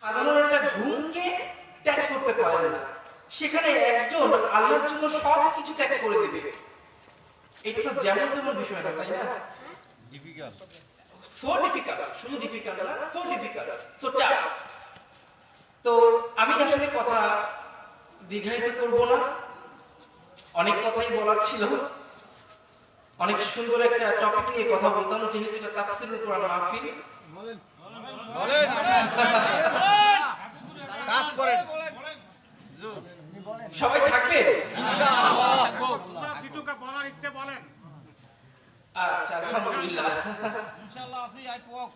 সাধারণ একটা ঘুমকে ত্যাগ করতে পারে না, সেখানে একজন আল্লাহর জন্য সব কিছু ত্যাগ করে দিবে, এটা তো যেমন তেমন বিষয় না, তাই না? ডিফিকাল্ট, সো ডিফিকাল্ট, শুধু ডিফিকাল্ট না, সো ডিফিকাল্ট, সো টাফ। তো আমি আসলে কথা দীর্ঘায়িত করব না, অনেক কথাই বলার ছিল, অনেক সুন্দর একটা টপিক নিয়ে কথা বলতাম, যেহেতু এটা তাফসীরুল কোরআন মাহফিল। বলেন বলেন কাজ করেন, সবাই থাকবে ইনশাআল্লাহ, যেটুকু বলার ইচ্ছে বলেন। আচ্ছা, আলহামদুলিল্লাহ, ইনশাআল্লাহ আসি আইপক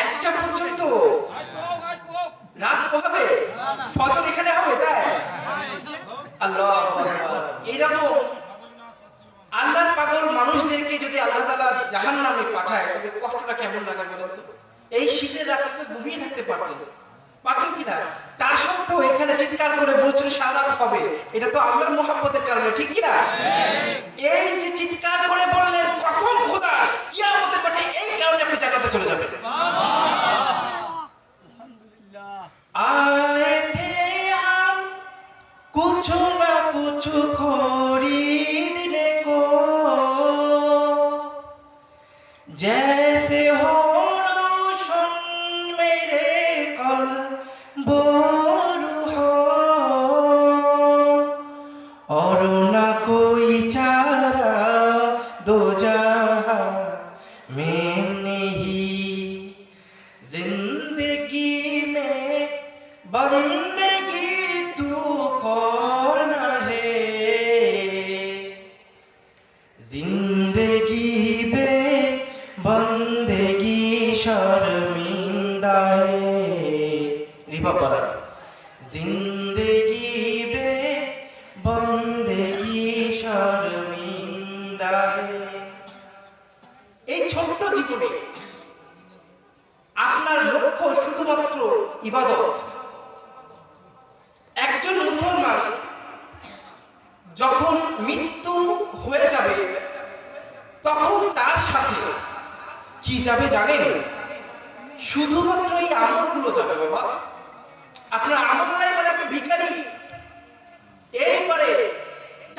একটা পর্যন্ত রাত হবে, ফজর এখানে হবে, তাই আল্লাহু আকবার। এইরকম আল্লাহর পাগল মানুষদেরকে যদি আল্লাহ তাআলা জাহান্নামে পাঠায়, তবে কষ্টটা কেমন লাগে বলেন তো? এই শীতের রাতে তো ঘুমিয়ে থাকতে পারতেন কিনা, তা সত্ত্বেও এখানে চিৎকার করে বলছেন সারা রাত হবে, এটা তো আল্লাহর মুহাব্বতের কারণে, ঠিক কিনা? এই যে চিৎকার করে বললেন কসম খোদা কিয়ামতের মাঠে এই কারণে আপনি জান্নাতে চলে যাবেন। आए थे हम कुछ ना कुछ खरीदने को, जैसे हो रोशन मेरे कल्ब हो, और ना कोई चारा दो जहां में नहीं, जिंदगी में बंदगी तू करना है, जिंदगी में बंदगी शर्मिंदा है, रिपा पड़ा, जिंदगी में बंदगी शर्मिंदा है। এই ছোট্ট জীবনে আপনার লক্ষ্য শুধুমাত্র ইবাদত। একজন মুসলমান যখন মৃত্যু হয়ে যাবে, তখন তার সাথে কি যাবে জানেন? শুধুমাত্র এই আমলগুলো যাবে। বাবা, আপনার আমল নাই মানে আপনি ভিখারি। এইবারে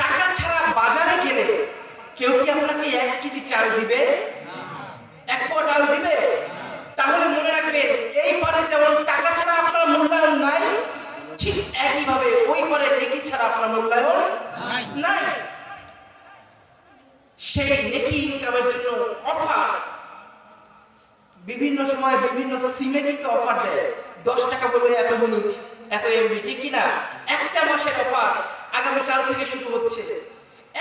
টাকা ছাড়া বাজারে গেলে কেউ কি আপনাকে 1 কেজি চাল দিবে? 1 পোয়া ডাল দিবে? তাহলে মনে রাখবেন, এই পারে যেমন টাকা ছাড়া আপনার মূল্যায়ন নাই, ঠিক একইভাবে ওই পারে নেকি ছাড়া আপনার মূল্যায়ন নাই। সেই নেকি ইনকামের জন্য অফার বিভিন্ন সময় বিভিন্ন সিমে কিন্তু অফার দেয়। 10 টাকা বললে এত মিনিট, এত এমবি, ঠিক কিনা? একটা মাসের অফার আগামীকাল থেকে শুরু হচ্ছে।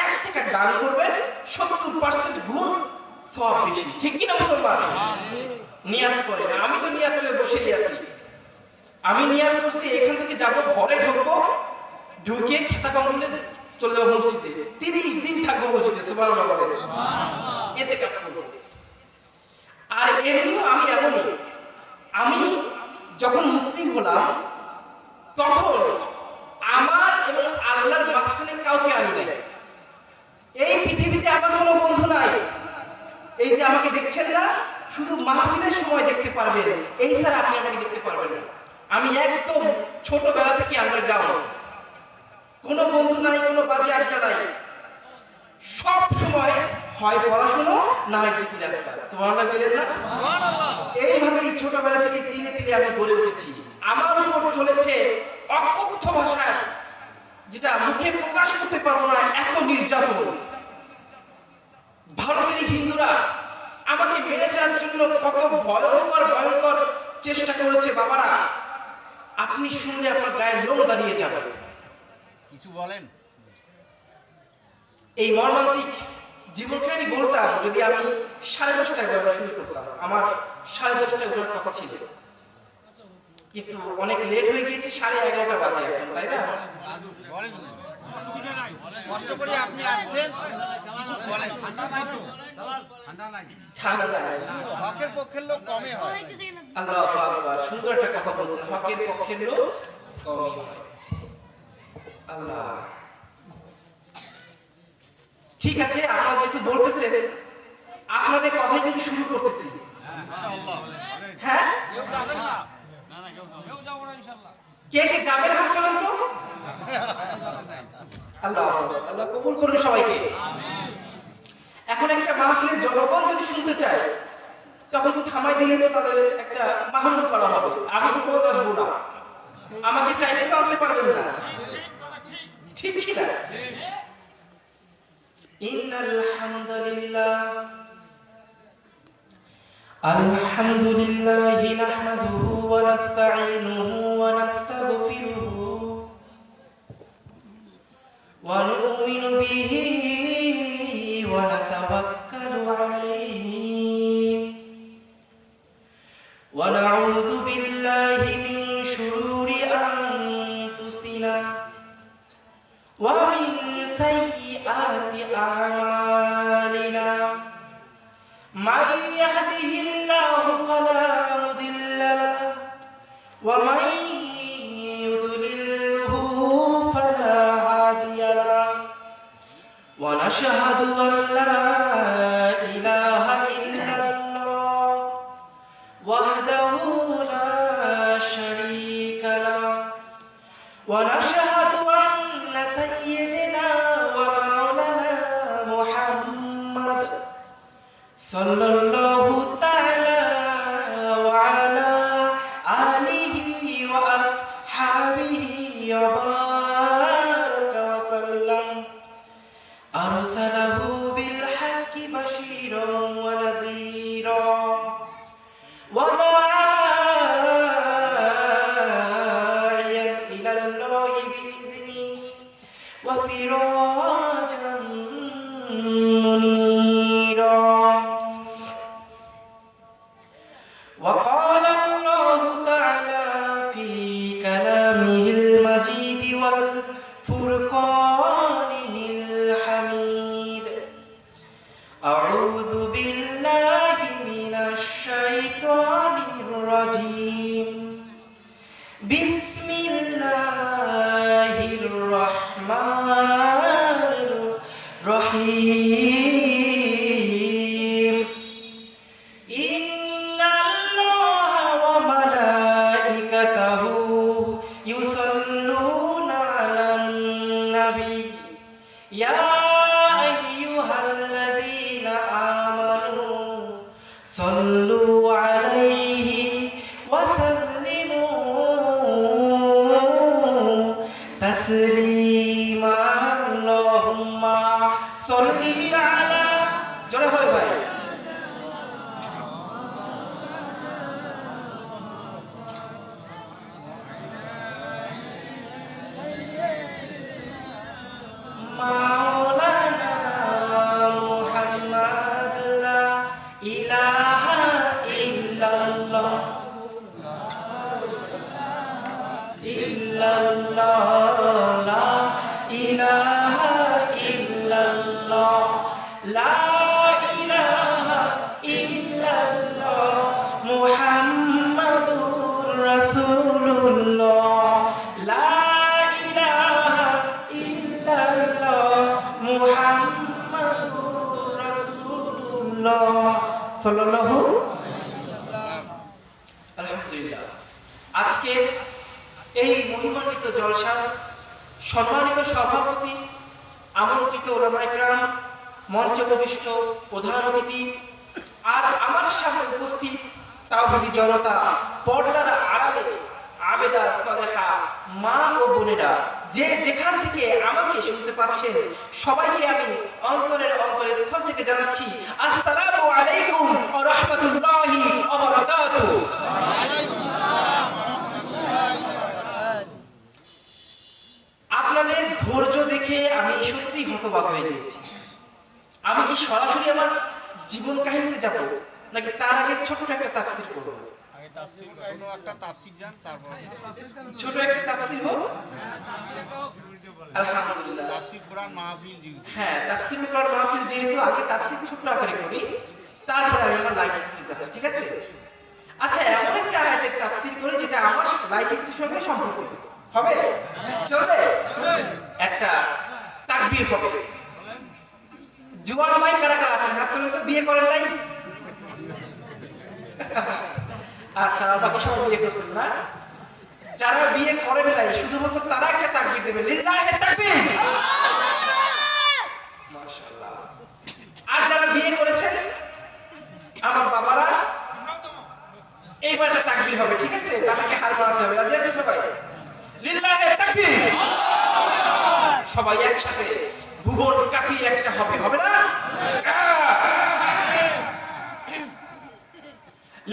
1 টাকা দান করবেন, 70% গুণ সওয়াব বেশি, ঠিক কিনা মুসলমান? নিয়াত করেন। আমি তো নিয়াত করে বসেই আছি। আমি নিয়াত করছি এখান থেকে যাব, ঘরে ঢুকবো, ঢুকে খাতা কমপ্লিট চলে যাবো মসজিদে, 30 দিন থাকবো মসজিদে, সুবহানাল্লাহ বলেন, এতে কাজ করবো। আর এমনিও আমি এমনই, আমি যখন মুসলিম হলাম তখন আমার এবং আল্লাহর মাঝখানে কাউকে আনি নাই। এই পৃথিবীতে আমার কোনো বন্ধু নাই। এই যে আমাকে দেখছেন না, শুধু মাহফিলের সময় দেখতে পারবেন, এই ছাড়া আপনি আমাকে দেখতে পারবেন না। আমি একদম ছোটবেলা থেকে আন্ডারগ্রাউন্ড, কোনো বন্ধু নাই, কোনো বাজে আড্ডা নাই, সব সময় হয় পড়াশোনা, না হয় জিকির আজকার। সুবহানাল্লাহ বলেন না? সুবহানাল্লাহ। এইভাবেই ছোটবেলা থেকে ধীরে ধীরে আমি গড়ে উঠেছি। আমার উপর চলেছে অকথ্য ভাষায়, যেটা মুখে প্রকাশ করতে পারবো না, এত নির্যাতন। ভারতের হিন্দুরা আমাকে মেরে ফেলার জন্য কত ভয়ঙ্কর ভয়ঙ্কর চেষ্টা করেছে। বাবারা, আপনি শুনলে আপনার গায়ে লোম দাঁড়িয়ে যাবে। কিছু বলেন। এই মর্মান্তিক জীবনকাহিনী বলতাম যদি আমি 10:30টায় বলা শুরু করতাম। আমার 10:30টায় ওঠার কথা ছিল, কিন্তু অনেক লেট হয়ে গিয়েছে, 11:30 বাজে এখন, তাই না? কষ্ট করে আপনি আসছেন, বলেন। ঠান্ডা নাই, হকের পক্ষের লোক কমে হয়। আল্লাহু আকবার, সুন্দর একটা কথা বলছেন, হকের পক্ষের লোক কমে হয়। আল্লাহ, ঠিক আছে, আপনারা যেহেতু বলতেছেন, আপনাদের কথাই কিন্তু শুরু করতেছি। হ্যাঁ, কে কে যাবেন হাত তোলেন তো। আল্লাহ আল্লাহ কবুল করুন সবাইকে। এখন একটা মাহফিলের জনগণ যদি শুনতে চায় তখন থামাই দিলে তো তাদের একটা মাহফিল করা হবে। আমি তো রোজ আসবো না, আমাকে চাইলে তো আনতে পারবেন না, ঠিক কি না? ইন্নাল হামদুলিল্লাহ আলহামদুলিল্লাহি নাহমাদুহু ওয়া নাস্তাঈনুহু ওয়া নাস্তাগফিরুহু ওয়া নু'মিনু বিহি ওয়া নাতাওয়াক্কালু আলাইহি ওয়া নাউযু বিল্লাহি মিন শুরুরি আনফুসিনা ওয়া মিন সাইয়্যাতি আ'মালিনা মান ইয়াহদিহিল্লাহু ফালা মুদিল্লা লাহু ওয়া মান ইউদ্লিলহু ফালা হাদিয়া লাহু ওয়া নাশহাদু আন লা ইলাহা ইল্লাল্লাহ ওয়াহদাহু লা শারীকা লাহু ওয়া নাশহাদু আন্না সাইয়্যিদানা ওয়া মাওলানা মুহাম্মাদ সাল্লাল্লাহু তাআলা ওয়া আলা আলিহি ওয়া আসহাবিহি ওয়া বারাকা ওয়া সাল্লাম আরসালাহু বিল হাক্কি বাশীরান ওয়া নাযীরা ওয়া দা'iyan ইলাল্লাহি বিইذনিহি ওয়া সিরাজান মুনীরা। وقال الله تعالى في كلامه المجيد والفرقانه الحميد أعوذ بالله من الشيطان الرجيم بسم الله الرحمن الرحيم إن الله وملائكته يصلون على النبي يا أيها الذين آمنوا صلوا عليه وسلموا تسليما اللهم صل على জোরে হয় ভাই মাওলানা মুহাম্মদ লা ইলাহা ইল্লাল্লাহ ইল্লাল্লাহ লা ইলাহা ইল্লাল্লাহ লা ইলাহা ইল্লাল্লাহ মুহাম্মাদুর রাসূলুল্লাহ লা ইলাহা ইল্লাল্লাহ মুহাম্মাদুর রাসূলুল্লাহ সাল্লাল্লাহু আলহামদুলিল্লাহ। আজকে এই মহিমান্বিত জলসার সম্মানিত সভাপতি, আমন্ত্রিত ওলামায়ে কেরাম, মঞ্চে উপবিষ্ট প্রধান অতিথি আর আমার সামনে উপস্থিত তাওহীদি জনতা, পর্দার আড়ালে আবেদা সালেহা মা ও বোনেরা, যে যেখান থেকে আমাকে শুনতে পাচ্ছেন সবাইকে আমি অন্তরের স্থল থেকে জানাচ্ছি আসসালামু আলাইকুম ওয়া রাহমাতুল্লাহি ওয়া বারাকাতুহু। আপনাদের ধৈর্য দেখে আমি সত্যি হতবাক হয়ে গেছি। আমি কি সরাসরি আমার জীবন কাহিনীতে যাব নাকি তার আগে ছোট একটা তাফসীর করব? ছোট একটা তাফসীর হোক। আলহামদুলিল্লাহ, তাফসীর কোরআন মাহফিল। হ্যাঁ, তাফসীর কোরআন মাহফিল যেহেতু আগে তাফসীর ছোট আকারে করি, তারপরে আমি আমার লাইফ হিস্ট্রি যাচ্ছি, ঠিক আছে? আচ্ছা, এমন একটা আয়াতের তাফসীর করি যেটা আমার লাইফ হিস্ট্রির সঙ্গে সম্পর্কিত হবে, চলবে? একটা তাকবীর হবে। জোয়ান ভাই কারা কারা আছেন হাত তুলে? তো বিয়ে করেন নাই? আচ্ছা, আর বাকি সবাই বিয়ে করছেন না? যারা বিয়ে করেন নাই শুধুমাত্র তারা একটা তাকবীর দেবেন, লিল্লাহি তাকবীর। মাশাআল্লাহ। আর যারা বিয়ে করেছেন আমার বাবারা, এইবার একটা তাকবীর হবে, ঠিক আছে? তাদেরকে হার মানাতে হবে। রাজি আছেন সবাই? লিল্লাহি তাকবীর। সবাই একসাথে ভুবন কাঁপিয়ে একটা হবে, হবে না?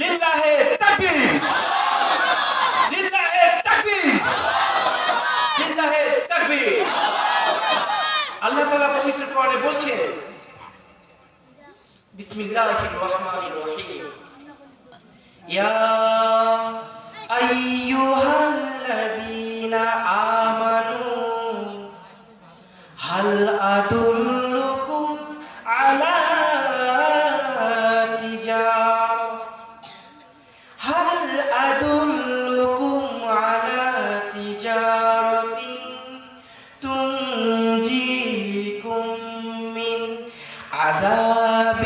লিল্লাহি তাকবীর, লিল্লাহি তাকবীর, লিল্লাহি তাকবীর। আল্লাহ তাআলা পবিত্র কোরআনে বলছেন, বিসমিল্লাহির রহমানির রহিম, ইয়া আইয়ুহাল্লাযীনা আমানু হাল আদুল্লুকুম আলা هل أدلكم على تجارة تنجيكم من عذاب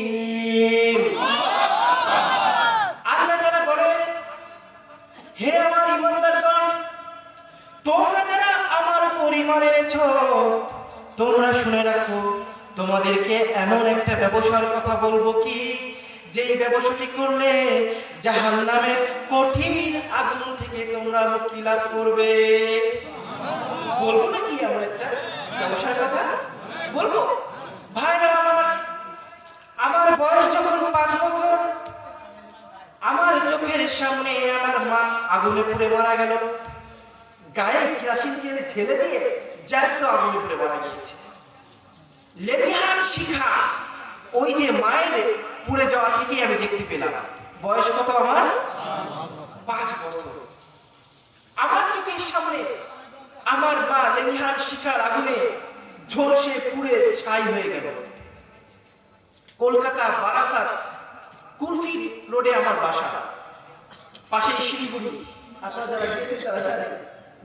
أليم। আল্লাহ তাআলা বলেন, হে আমার ঈমানদারগণ, তোমরা যারা আমার পরিবার এনেছো, তোমরা শুনে রাখো, তোমাদেরকে এমন একটা ব্যবসার কথা বলবো কি, যেই ব্যবসাটি করলে জাহান্নামের কঠিন আগুন থেকে তোমরা মুক্তি লাভ করবে। বলবো নাকি এমন একটা ব্যবসার কথা? বলবো। ভাইরা আমার, আমার বয়স যখন 5 বছর, আমার চোখের সামনে আমার মা আগুনে পুড়ে মারা গেল। গায়ে কেরোসিন তেল ঢেলে দিয়ে জ্যান্ত আগুনে পুড়ে মারা গিয়েছে। লেলিহান শিখা ওই যে মায়ের পুড়ে যাওয়া থেকেই আমি দেখতে পেলাম। বয়স কত আমার? 5 বছর। আমার চোখের সামনে আমার মা লেলিহান শিখার আগুনে ঝলসে পুড়ে ছাই হয়ে গেল। কলকাতা বারাসাত কুলফি রোডে আমার বাসা, পাশে শিলিগুড়ি। আপনারা যারা গেছেন তারা জানেন,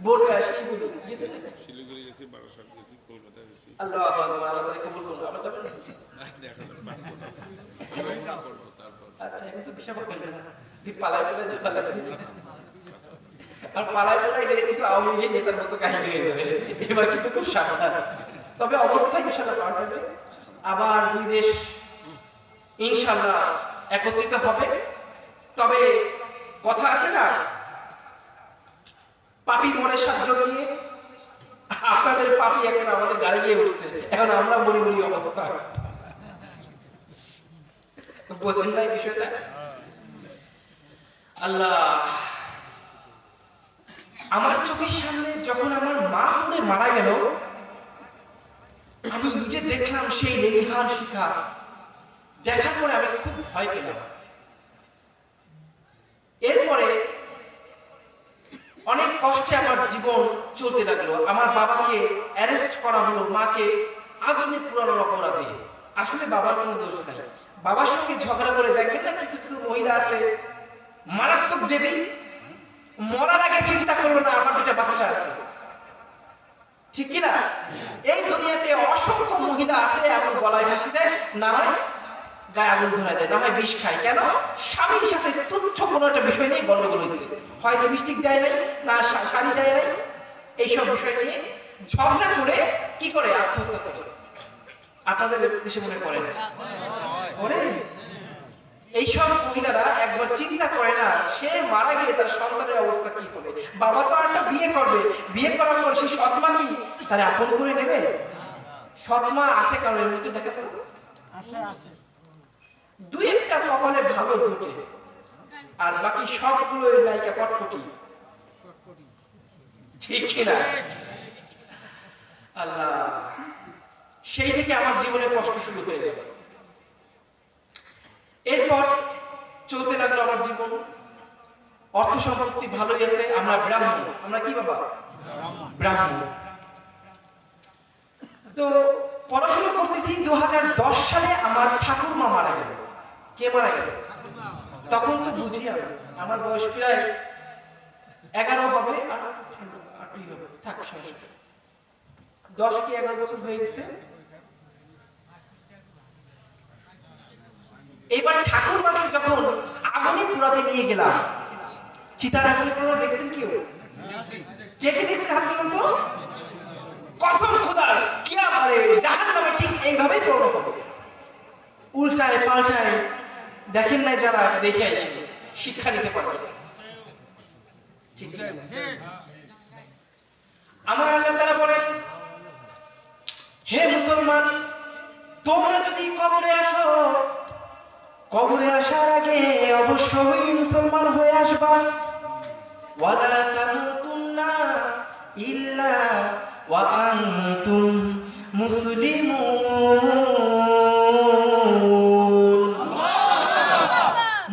বোরকা শিলিগুড়ি গেছেন? শিলিগুড়ি গেছি, বারাসাত গেছি, কলকাতা গেছি। আল্লাহু আকবার, আল্লাহ তাআলা কবুল করুন। আমরা যাবেন না, দেখা যাবে তারপর। আচ্ছা, এখন তো বিশাল করবেন না, দি পালাই পালাই ঝালা দিন। আর পালাই পালাই গেলে কিন্তু আওয়ামী লীগের নেতার মতো কাহিনী হয়ে যাবে। এবার কিন্তু খুব সাবধান। তবে অবস্থায় ইনশাআল্লাহ পাওয়া যাবে। আবার দুই দেশ ইনশাআল্লাহ একত্রিত হবে। তবে কথা আছে না, পাপি মরে 7 জন নিয়ে। আপনাদের পাপি এখন আমাদের গাড়ি গিয়ে উঠছে, এখন আমরা মরি মরি অবস্থা। বোঝেন নাই বিষয়টা? আল্লাহ, আমার চোখের সামনে যখন আমার মা পুড়ে মারা গেল, আমি নিজে দেখলাম সেই লেলিহান শিখা। দেখার পরে আমি খুব ভয় পেলাম। এরপরে অনেক কষ্টে আমার জীবন চলতে লাগলো। আমার বাবাকে অ্যারেস্ট করা হলো, মাকে আগুনে পুরানোর অপরাধে। আসলে বাবার কোনো দোষ নাই। বাবার সঙ্গে ঝগড়া করে, দেখবেন না কিছু কিছু মহিলা আছে মারাত্মক জেদি, মরার আগে চিন্তা করলো না আমার 2টা বাচ্চা আছে, ঠিক কিনা? এই দুনিয়াতে অসংখ্য মহিলা আছে এমন গলায় ফাঁসি দেয়, না হয় গায়ে আগুন ধরায় দেয়, না হয় বিষ খায়। কেন? স্বামীর সাথে তুচ্ছ কোনো একটা বিষয় নিয়ে গন্ডগোল হয়েছে, হয় লিপস্টিক দেয় নাই, না শাড়ি দেয় নাই, এইসব বিষয় নিয়ে ঝগড়া করে কি করে আত্মহত্যা করে। আপনাদের দেশে মনে পড়ে না? এইসব মহিলারা একবার চিন্তা করে না সে মারা গেলে তার সন্তানের অবস্থা কি হবে। বাবা তো একটা বিয়ে করবে, বিয়ে করার পর সেই সৎমা কি তার আপন করে নেবে? সৎমা আছে কারণের মধ্যে দেখা তো আছে, 2-1টা কপালে ভালো জুটে, আর বাকি সবগুলো নায়িকা কটকটি, ঠিক কিনা? আল্লাহ, সেই থেকে আমার জীবনে কষ্ট শুরু হয়ে গেল। এরপর চলতে লাগলো আমার জীবন। অর্থ সম্পত্তি ভালোই আছে। আমরা ব্রাহ্মণ। আমরা কি বাবা? ব্রাহ্মণ। তো পড়াশোনা করতেছি। 2010 সালে আমার ঠাকুরমা মারা গেল। কে মারা গেল? তখন তো বুঝি আমি, আমার বয়স প্রায় 11 হবে, আর 8 হবে, থাক সমস্যা। 10 কি 11 বছর হয়ে গেছে। এবার ঠাকুরমাকে যখন আগুনে পুরাতে নিয়ে গেলাম, চিতার আগুনে পুরো দেখছেন কেউ? কে কে দেখছেন হাত তুলুন তো। কসম খোদার, কিয়ামতে জাহান্নামে ঠিক এইভাবেই পড়ো হবে, উল্টায় পাল্টায়। দেখেন নাই যারা, দেখে আসে, শিক্ষা নিতে পারবে। আমার আল্লাহ তাআলা বলেন, হে মুসলমান, তোমরা যদি কবরে আসো, কবরে আসার আগে অবশ্যই মুসলমান হয়ে আসবা। ওয়ালা তামুতুন্না ইল্লা ওয়া আনতুম মুসলিমুন।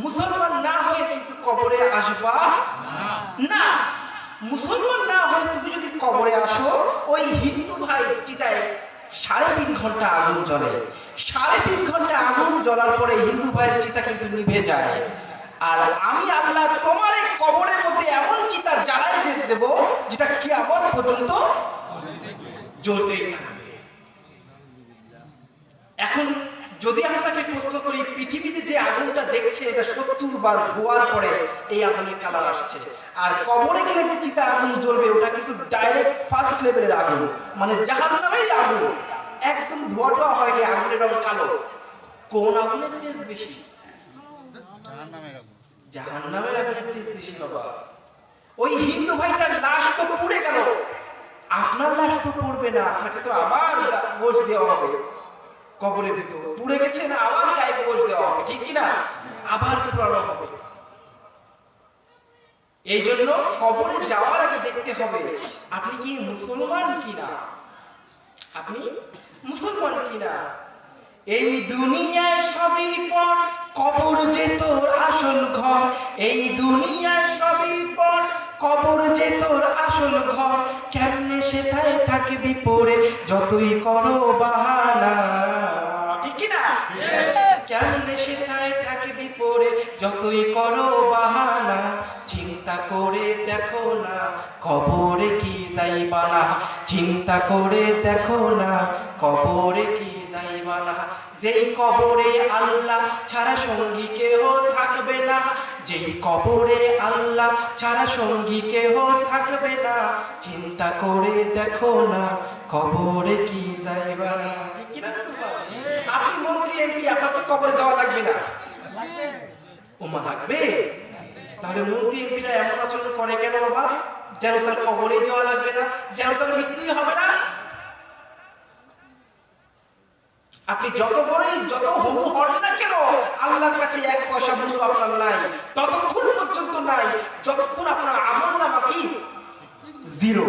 মুসলমান না হয়ে কিন্তু কবরে আসবা না। মুসলমান না হয়ে তুমি যদি কবরে আসো, ওই হিন্দু ভাই চিতায় 3.5 ঘন্টা আগুন জ্বলে। 3.5 ঘন্টা আগুন জ্বলার পরে হিন্দু ভাইয়ের চিতা কিন্তু নিভে যায়। আর আমি আল্লাহ তোমার এই কবরের মধ্যে এমন চিতা জ্বালাই যেতে দেব, যেটা কিয়ামত পর্যন্ত জ্বলতেই থাকবে। এখন যদি আপনাকে প্রশ্ন করি, পৃথিবীতে যে আগুনটা দেখছে, এটা 70 বার ধোয়ার পরে এই আগুনের কালার আসছে। আর কবরে গেলে যে চিতা আগুন জ্বলবে, ওটা কিন্তু ডাইরেক্ট ফার্স্ট লেভেলের আগুন, মানে জাহান্নামের আগুন। একদম ধোয়াটা হয়নি, আগুনের রং কালো। কোন আগুনের তেজ বেশি? জাহান্নামের আগুনের তেজ বেশি বাবা। ওই হিন্দু ভাইটার লাশ তো পুড়ে গেল, আপনার লাশ তো পড়বে না, আপনাকে তো আবার গোশ দেওয়া হবে। কবরের ভিতর পুড়ে গেছে না, আবার গায়ে গোশ দেওয়া হবে, ঠিক কিনা? আবার পুরানো হবে। এই জন্য কবরে যাওয়ার আগে দেখতে হবে আপনি কি মুসলমান কিনা, আপনি মুসলমান কিনা। এই দুনিয়ায় সবই পর, কবর যে তোর আসল ঘর। এই দুনিয়ায় সবই পর, কবর যে তোর আসল ঘর। কেমনে সেটাই থাকবি পড়ে, যতই করো বাহানা, ঠিক কিনা? কেমনে সেটাই থাকবি পড়ে, যতই করো বাহানা। চিন্তা করে দেখো না, কবরে কি যাইবা না। চিন্তা করে দেখো না, কবরে কি যাইবা না। যেই কবরে আল্লাহ ছাড়া সঙ্গী কেহ থাকবে না। যেই কবরে আল্লাহ ছাড়া সঙ্গী কেহ থাকবে না। চিন্তা করে দেখো না, কবরে কি যাইবা না, ঠিক কিনা? আপনি মন্ত্রী এমপি, আপনার তো কবরে যাওয়া লাগবে না। ওমা লাগবে? তাহলে মন্ত্রী এমপিরা এমন আচরণ করে কেন বাবা? যেন তার কবরে যাওয়া লাগবে না, যেন তার মৃত্যুই হবে না। আপনি যত বড়ই যত হনু হন না কেন, আল্লাহর কাছে 1 পয়সা মূল্য আপনার নাই, ততক্ষণ পর্যন্ত নাই যতক্ষণ আপনার আমলনামা কি জিরো।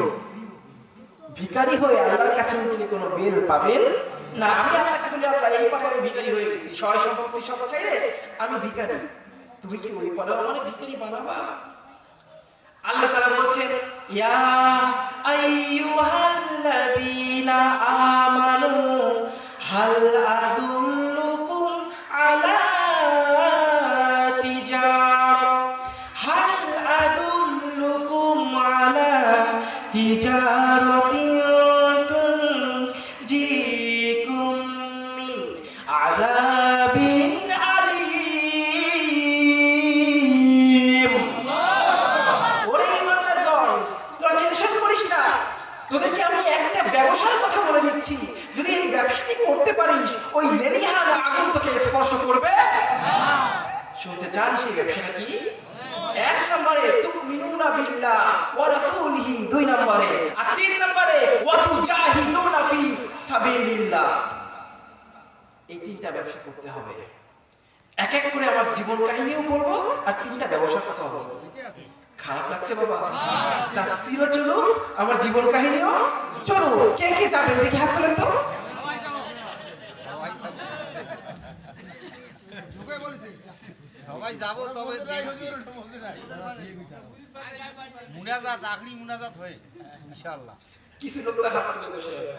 ভিখারি হয়ে আল্লাহর কাছে উঠলে কোনো বেল পাবেন না। আমি আল্লাহকে বলি, আল্লাহ এই পারে আমি ভিখারি হয়ে গেছি, সয় সম্পত্তি সব ছেড়ে আমি ভিখারি। তুমি কি ওই পারে মানে ভিখারি বানাবা? আল্লাহ তাআলা বলছেন, ইয়া আইয়ুহাল্লাযীনা আমানু হাল আদুল্লুকুম আলা তিজারা, হাল আদুল্লুকুম আলা তিজারাতিন তুনজিকুম মিন আযাবিন আলীম। ওরে ইমানদারগণ, তোরা টেনশন করিস না, তোদেরকে আমি একটা ব্যবসার কথা বলে দিচ্ছি। যদি এই ব্যবসাটি করতে পারিস, ওই লেলিহান আগুন তোকে স্পর্শ করবে না। শুনতে চান সেই ব্যবসাটা কি? 1 নম্বরে তুমিনুনা বিল্লাহ ওয়া রাসূলিহি, 2 নম্বরে, আর 3 নম্বরে ওয়া তুজাহিদুনা ফি সাবিলিল্লাহ। এই 3টা ব্যবসা করতে হবে। এক এক করে আমার জীবন কাহিনীও বলবো, আর 3টা ব্যবসার কথা বলবো। খারাপ লাগছে বাবা? তাফসীরও চলুক, আমার জীবন কাহিনীও চলুক। কে কে যাবেন দেখি হাত তোলেন তো। সবাই যাব, তবে মুনাজাত, আখরি মুনাজাত হয় ইনশাআল্লাহ। কিছু লোক তো হাত তুলে বসে আছে।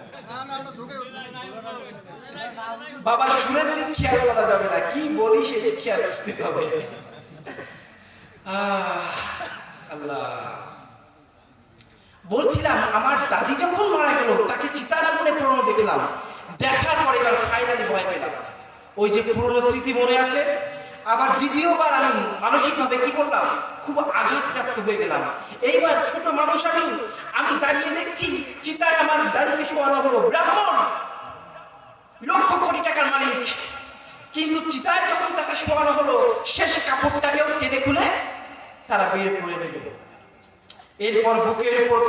বাবা সুরের দিক খেয়াল করা যাবে না, কি বলি সেদিক খেয়াল রাখতে হবে। আল্লাহ, বলছিলাম আমার দাদি যখন মারা গেল, তাকে চিতার আগুনে পোড়ানো দেখলাম। দেখার পরে এবার ফাইনালি ভয় পেলাম। ওই যে পুরনো স্মৃতি মনে আছে। আবার দ্বিতীয়বার আমি মানসিকভাবে কি করলাম, খুব আঘাতপ্রাপ্ত হয়ে গেলাম। এইবার ছোট মানুষ আমি দাঁড়িয়ে দেখছি চিতায় আমার দাঁড়িয়ে শোয়ানো হলো ব্রাহ্মণ, লক্ষ কোটি টাকার মালিক, কিন্তু চিতায় যখন তাকে শোয়ানো হলো শেষ কাপড়টাকেও টেনে খুলে তারা বের করে নেবে। এরপর বুকের উপর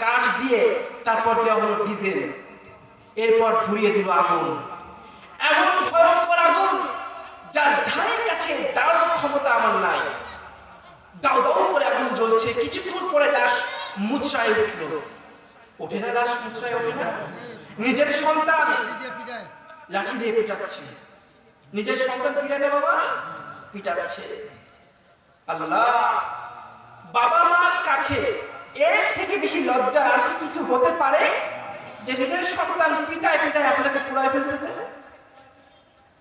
কাঠ দিয়ে তারপর দেওয়া হলো ডিজেল, এরপর ধরিয়ে দিল আগুন। এমন ভয়ঙ্কর আগুন যার ধারে কাছে দাঁড়ানোর ক্ষমতা আমার নাই। দাও দাও করে আগুন জ্বলছে, কিছুক্ষণ পরে লাশ মুচড়ায় উঠল। ওঠে না লাশ, মুচড়ায় ওঠে না। নিজের সন্তান লাঠি দিয়ে পিটাচ্ছে, নিজের সন্তান পিটানে বাবা পিটাচ্ছে। আল্লাহ, বাবা মার কাছে এর থেকে বেশি লজ্জা আর কি কিছু হতে পারে যে নিজের সন্তান পিটায় পিটায় আপনাকে পুড়ায় ফেলতেছে?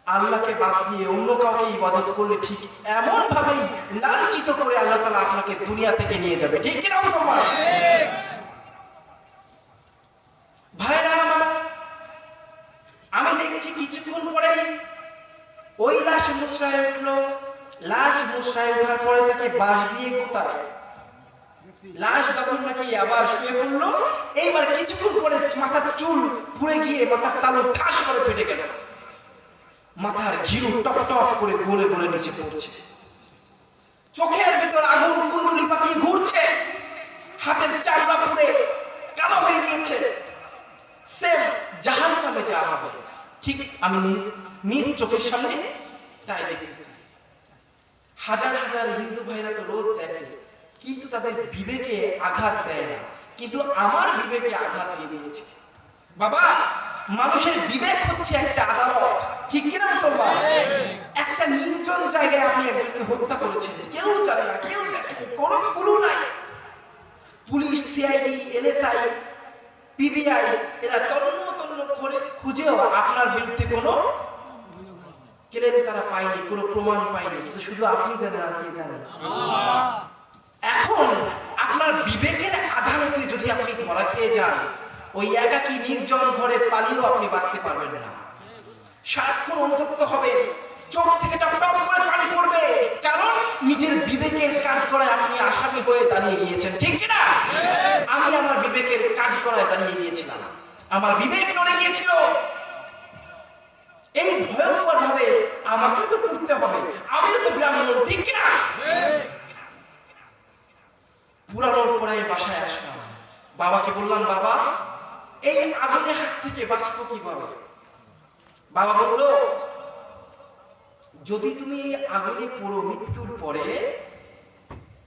আল্লাহকে বাদ দিয়ে অন্য কাউকে ইবাদত করলে ঠিক এমন ভাবেই লাঞ্ছিত করে আল্লাহ তাআলা আপনাকে দুনিয়া থেকে নিয়ে যাবে, ঠিক কি না মুসলমান? ভাইরা আমার, আমি দেখছি কিছুক্ষণ পরেই ওই লাশ মুচড়ায় উঠলো। লাশ মুচড়ায় ওঠার পরে তাকে বাঁশ দিয়ে গোতায়। লাশ তখন নাকি আবার শুয়ে পড়লো। এইবার কিছুক্ষণ পরে মাথার চুল পুড়ে গিয়ে মাথার তালু ঠাস করে ফেটে গেল। মাথার ঘিরু টপ টপ করে গলে গলে নিচে পড়ছে। চোখের ভিতর আগুন কুণ্ডলি পাকিয়ে ঘুরছে। হাতের চামড়া পুড়ে কালো হয়ে গিয়েছে। সেম জাহান্নামে যাওয়া হবে, ঠিক আমি নিজ চোখের সামনে তাই দেখতেছি। হাজার হাজার হিন্দু ভাইরা তো রোজ দেখে, কিন্তু তাদের বিবেকে আঘাত দেয় না, কিন্তু আমার বিবেকে আঘাত দিয়ে দিয়েছে। বাবা, মানুষের বিবেক হচ্ছে একটা আদালত, ঠিক কিনা মুসলমান? একটা নির্জন জায়গায় আপনি একজনকে হত্যা করেছেন, কেউ জানে না, কেউ দেখেনি, কোনো ক্লু নাই। পুলিশ, সিআইডি, এনএসআই, পিবিআই এরা তন্ন তন্ন করে খুঁজেও আপনার বিরুদ্ধে কোনো ক্লেম তারা পায়নি, কোনো প্রমাণ পায়নি, কিন্তু শুধু আপনি জানেন আর কে জানেন? এখন আপনার বিবেকের আদালতে যদি আপনি ধরা খেয়ে যান, ওই একাকী নির্জন ঘরে পালিয়েও আপনি বাঁচতে পারবেন না। সারাক্ষণ অনুতপ্ত হবে, চোখ থেকে টপ টপ করে পানি পড়বে, কারণ নিজের বিবেকের কাঠগড়ায় আপনি আসামি হয়ে দাঁড়িয়ে গিয়েছেন, ঠিক কিনা? আমি আমার বিবেকের কাঠগড়ায় দাঁড়িয়ে গিয়েছিলাম, আমার বিবেক নড়ে গিয়েছিল। এই ভয়ঙ্কর ভাবে আমাকে তো পড়তে হবে, আমিও তো ব্রাহ্মণ, ঠিক কিনা? পুরানোর পরে বাসায় আসলাম, বাবাকে বললাম, বাবা এই আগুনের হাত থেকে বাঁচবো কিভাবে? বাবা বলল, যদি তুমি আগুনে পড়ো মৃত্যুর পরে,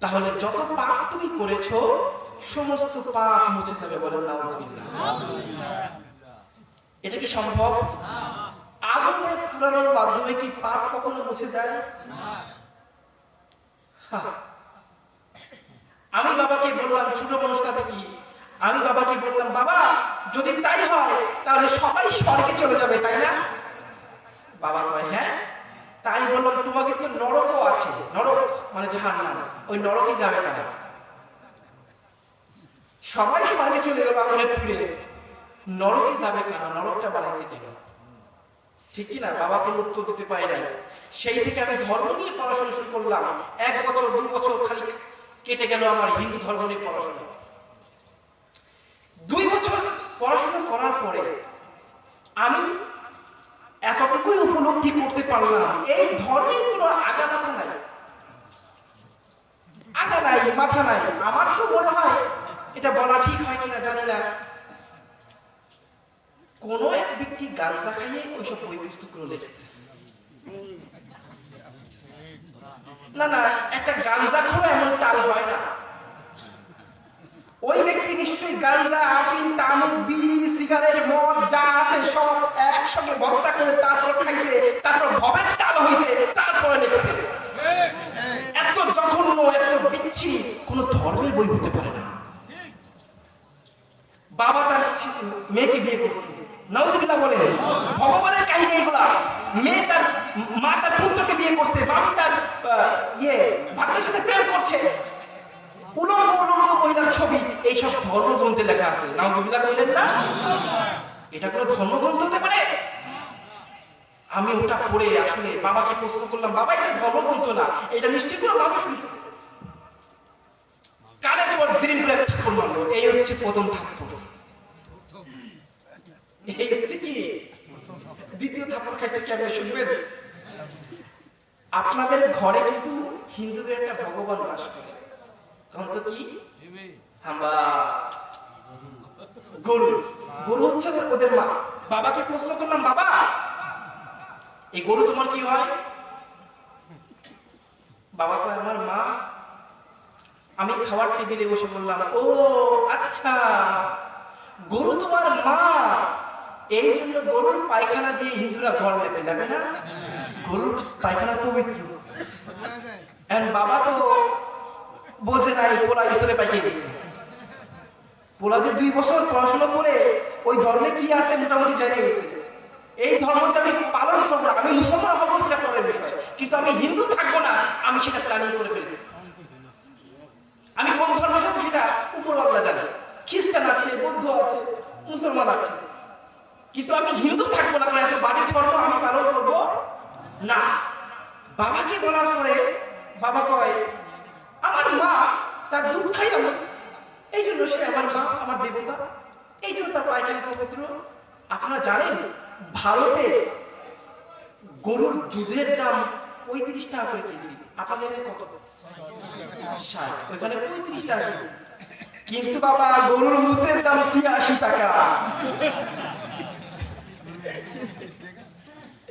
তাহলে যত পাপ তুমি করেছো সমস্ত পাপ মুছে যাবে। বলেন নাউজুবিল্লাহ। এটা কি সম্ভব? আগুনে পুরানোর মাধ্যমে কি পাপ কখনো মুছে যায়? আমি বাবাকে বললাম, ছোট মানুষটা থেকে আমি বাবাকে বললাম, বাবা যদি তাই হয় তাহলে সবাই স্বর্গে চলে যাবে, তাই না? বাবা কয়, হ্যাঁ। তাই বললাম, তোমাকে তো নরকও আছে, নরক মানে জাহান্নাম, ওই নরকে যাবে কারা? সবাই স্বর্গে চলে গেল আগুনে পুড়ে, নরকে যাবে কারা? নরকটা বানাইছে কেন? ঠিক কিনা? বাবা কোনো উত্তর দিতে পারে নাই। সেই থেকে আমি ধর্ম নিয়ে পড়াশোনা শুরু করলাম। 1 বছর 2 বছর খালি কেটে গেল আমার হিন্দু ধর্ম নিয়ে পড়াশোনা। 2 বছর পড়াশোনা করার পরে আমি এতটুকুই উপলব্ধি করতে পারলাম, এই ধর্মের কোনো আগা মাথা নাই, আগা নাই, মাথা নাই। আমার তো মনে হয়, এটা বলা ঠিক হয় কিনা জানি না, কোন এক ব্যক্তি গাঁজা খাইয়ে ওইসব বই পুস্তকগুলো লিখেছে। না না, একটা গাঁজা খোরা এমন তাল হয় না। ওই ব্যক্তি নিশ্চয়ই গাঁজা, আফিম, তামাক, বিড়ি, সিগারেট, মদ যা আছে সব একসঙ্গে ভর্তা করে তারপর খাইছে, তারপর ভবের তাল হইছে, তারপরে লিখছে। এত জঘন্য, এত বিচ্ছি কোন ধর্মের বই হতে পারে না। বাবা তার মেয়েকে বিয়ে করছে, নাউজুবিল্লাহ বলে, ভগবানের কাহিনী এগুলা। মেয়ে তার মা তার পুত্রকে বিয়ে করছে, বাবা তার ভাতের সাথে প্রেম করছে, উলঙ্গ উলঙ্গ মহিলার ছবি, এইসব ধর্মগ্রন্থে লেখা আছে। নাউজুবিল্লাহ বললেন না? এটা কোনো ধর্মগ্রন্থ হতে পারে? আমি ওটা পড়ে আসলে বাবাকে প্রশ্ন করলাম, বাবা এটা ধর্মগ্রন্থ না, এটা নিশ্চয়ই কোনো মানুষ শুনছে। কানে তোমার দিন করে ঠাকুর মারলো। এই হচ্ছে প্রথম থাপ্পড়। এই হচ্ছে কি দ্বিতীয় থাপ্পড় খাইছে কেমন শুনবেন? আপনাদের ঘরে কিন্তু হিন্দুদের একটা ভগবান বাস করে, কারণ তো কি আমরা গরু, গরু হচ্ছে ওদের মা। বাবাকে প্রশ্ন করলাম, বাবা এই গরু তোমার কি হয়? বাবা কয় আমার মা। আমি খাওয়ার টেবিলে বসে বললাম, ও আচ্ছা, গরু তোমার মা, এই জন্য গরুর পায়খানা দিয়ে হিন্দুরা ঘর লেপে না? গরুর পায়খানা পবিত্র। বাবা তো বোঝে নাই, পোলা ঈশ্বরে পাইকে গেছে। পোলা যে 2 বছর পড়াশোনা করে ওই ধর্মে কি আছে মোটামুটি জানিয়ে গেছে। এই ধর্ম যে আমি পালন করবো, আমি মুসলমান হবো সেটা পরের বিষয়, কিন্তু আমি হিন্দু থাকবো না, আমি সেটা প্ল্যানিং করে ফেলেছি। আমি কোন ধর্মে যাবো সেটা উপরওয়ালা জানে। খ্রিস্টান আছে, বৌদ্ধ আছে, মুসলমান আছে, কিন্তু আমি হিন্দু থাকবো না, কারণ এত বাজে ধর্ম আমি পালন করবো না। বাবাকে বলার পরে বাবা কয়, আমার মা তার দুধ খাই আমি, এই জন্য সে আমার মা, আমার দেবতা, এই জন্য তার পায়খানা পবিত্র। আপনারা জানেন ভারতে গরুর দুধের দাম 35 টাকা করে কেজি, আপনাদের কত? 60, ওইখানে 35 টাকা কেজি। কিন্তু বাবা গরুর মুতের দাম 86 টাকা।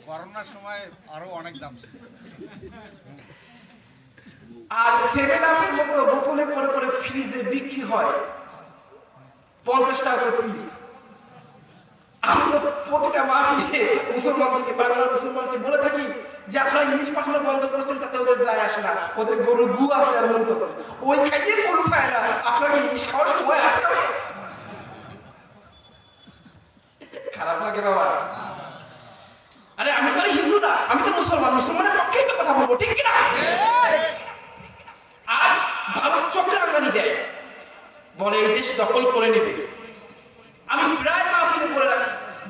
করোনার সময় আরো অনেক দাম ছিল। আর 7 আপের মতো বোতলে করে করে ফ্রিজে বিক্রি হয় 50 টাকা করে পিস। আমি তো প্রতিটা মাসে মুসলমানদেরকে, বাংলার মুসলমানকে বলে থাকি যে আপনারা ইলিশ পাঠানো বন্ধ করেছেন, তাতে ওদের যায় আসে না, ওদের গরুর গু আছে আর মুত আছে, ওই খাইয়ে গরু খায় না। আপনাকে ইলিশ খাওয়ার সময় আছে? খারাপ লাগে বাবা। আরে আমি তো হিন্দু না, আমি তো মুসলমান, মুসলমানের পক্ষেই তো কথা বলবো, ঠিক কিনা? আজ ভারত চক্রাঙ্গানি দেয়, বলে এই দেশ দখল করে নেবে। আমি প্রায় মাহফিলে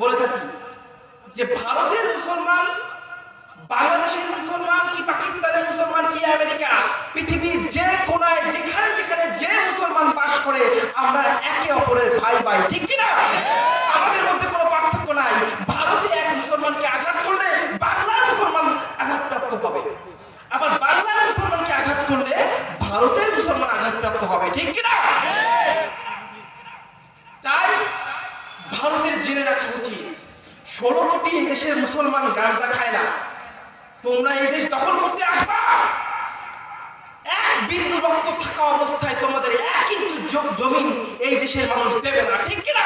বলে থাকি যে ভারতের মুসলমান, বাংলাদেশের মুসলমান কি পাকিস্তানের মুসলমান কি আমেরিকা, পৃথিবীর যে কোনায় যেখানে যেখানে যে মুসলমান বাস করে, আমরা একে অপরের ভাই ভাই, ঠিক কিনা? আমাদের মধ্যে কোনো পার্থক্য নাই। ভারতে এক মুসলমানকে আঘাত করলে বাংলার মুসলমান আঘাতপ্রাপ্ত হবে, আবার বাংলার মুসলমানকে আঘাত করলে ভারতের মুসলমান আঘাতপ্রাপ্ত হবে, ঠিক কিনা? তাই ভারতের জেনে রাখা উচিত 16 কোটি এই দেশের মুসলমান গাঁজা খায় না। তোমরা এই দেশ দখল করতে আসবা, এক বিন্দু রক্ত থাকা অবস্থায় তোমাদের 1 ইঞ্চি জমিন এই দেশের মানুষ দেবে না, ঠিক কিনা?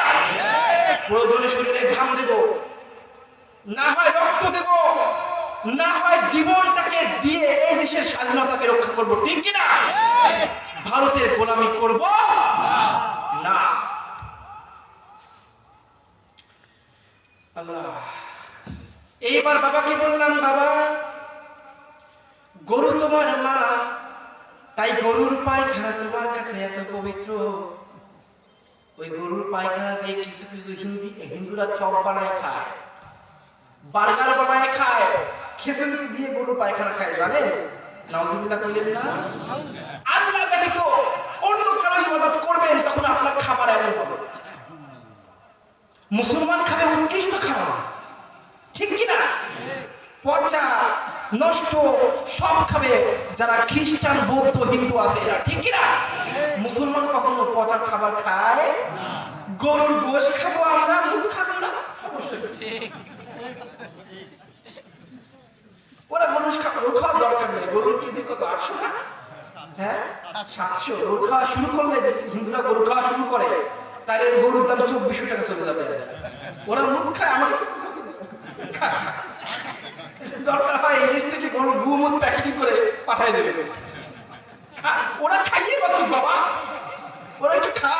প্রয়োজনে শরীরে ঘাম দেব, না হয় রক্ত দেব, না হয় জীবনটাকে দিয়ে এই দেশের স্বাধীনতাকে রক্ষা করব, ঠিক কিনা? ভারতের গোলামি করব না। আল্লাহ। এইবার বাবাকে বললাম, বাবা গরু তোমার মা, তাই গরুর পায়খানা তোমার কাছে এত পবিত্র। ওই গরুর পায়খানা দিয়ে কিছু কিছু হিন্দুরা চপ বানায় খায়, বার্গার বানায় খায়, খেসুলিতে দিয়ে গরুর পায়খানা খায়, জানেন? নাউজুবিল্লাহ কইলেন না? আল্লাহ ব্যতীত অন্য কারো ইবাদত করবেন, তখন আপনার খাবার এমন হবে। মুসলমান খাবে উৎকৃষ্ট খাবার, ঠিক কিনা? পচা নষ্ট সব খাবে যারা খ্রিস্টান, বৌদ্ধ, হিন্দু আছে এরা, ঠিক কিনা? মুসলমান কখনো পচা খাবার খায়? গরুর গোশ খাবো আমরা, মুখ খাবো না, ওরা গরুর খাওয়ার দরকার নেই। গরুর কেজি কত? 800 টাকা, হ্যাঁ 700। গরু খাওয়া শুরু করলে, হিন্দুরা গরু খাওয়া শুরু করে, তাহলে গরুর দাম 2400 টাকা চলে যাবে। ওরা মুখ খায়, আমাকে তো দরকার হয় এই দেশ থেকে গরুর গুমুদ প্যাকেটিং করে পাঠাই দেবে। ওরা খাইয়ে বসুক বাবা, ওরা একটু খা।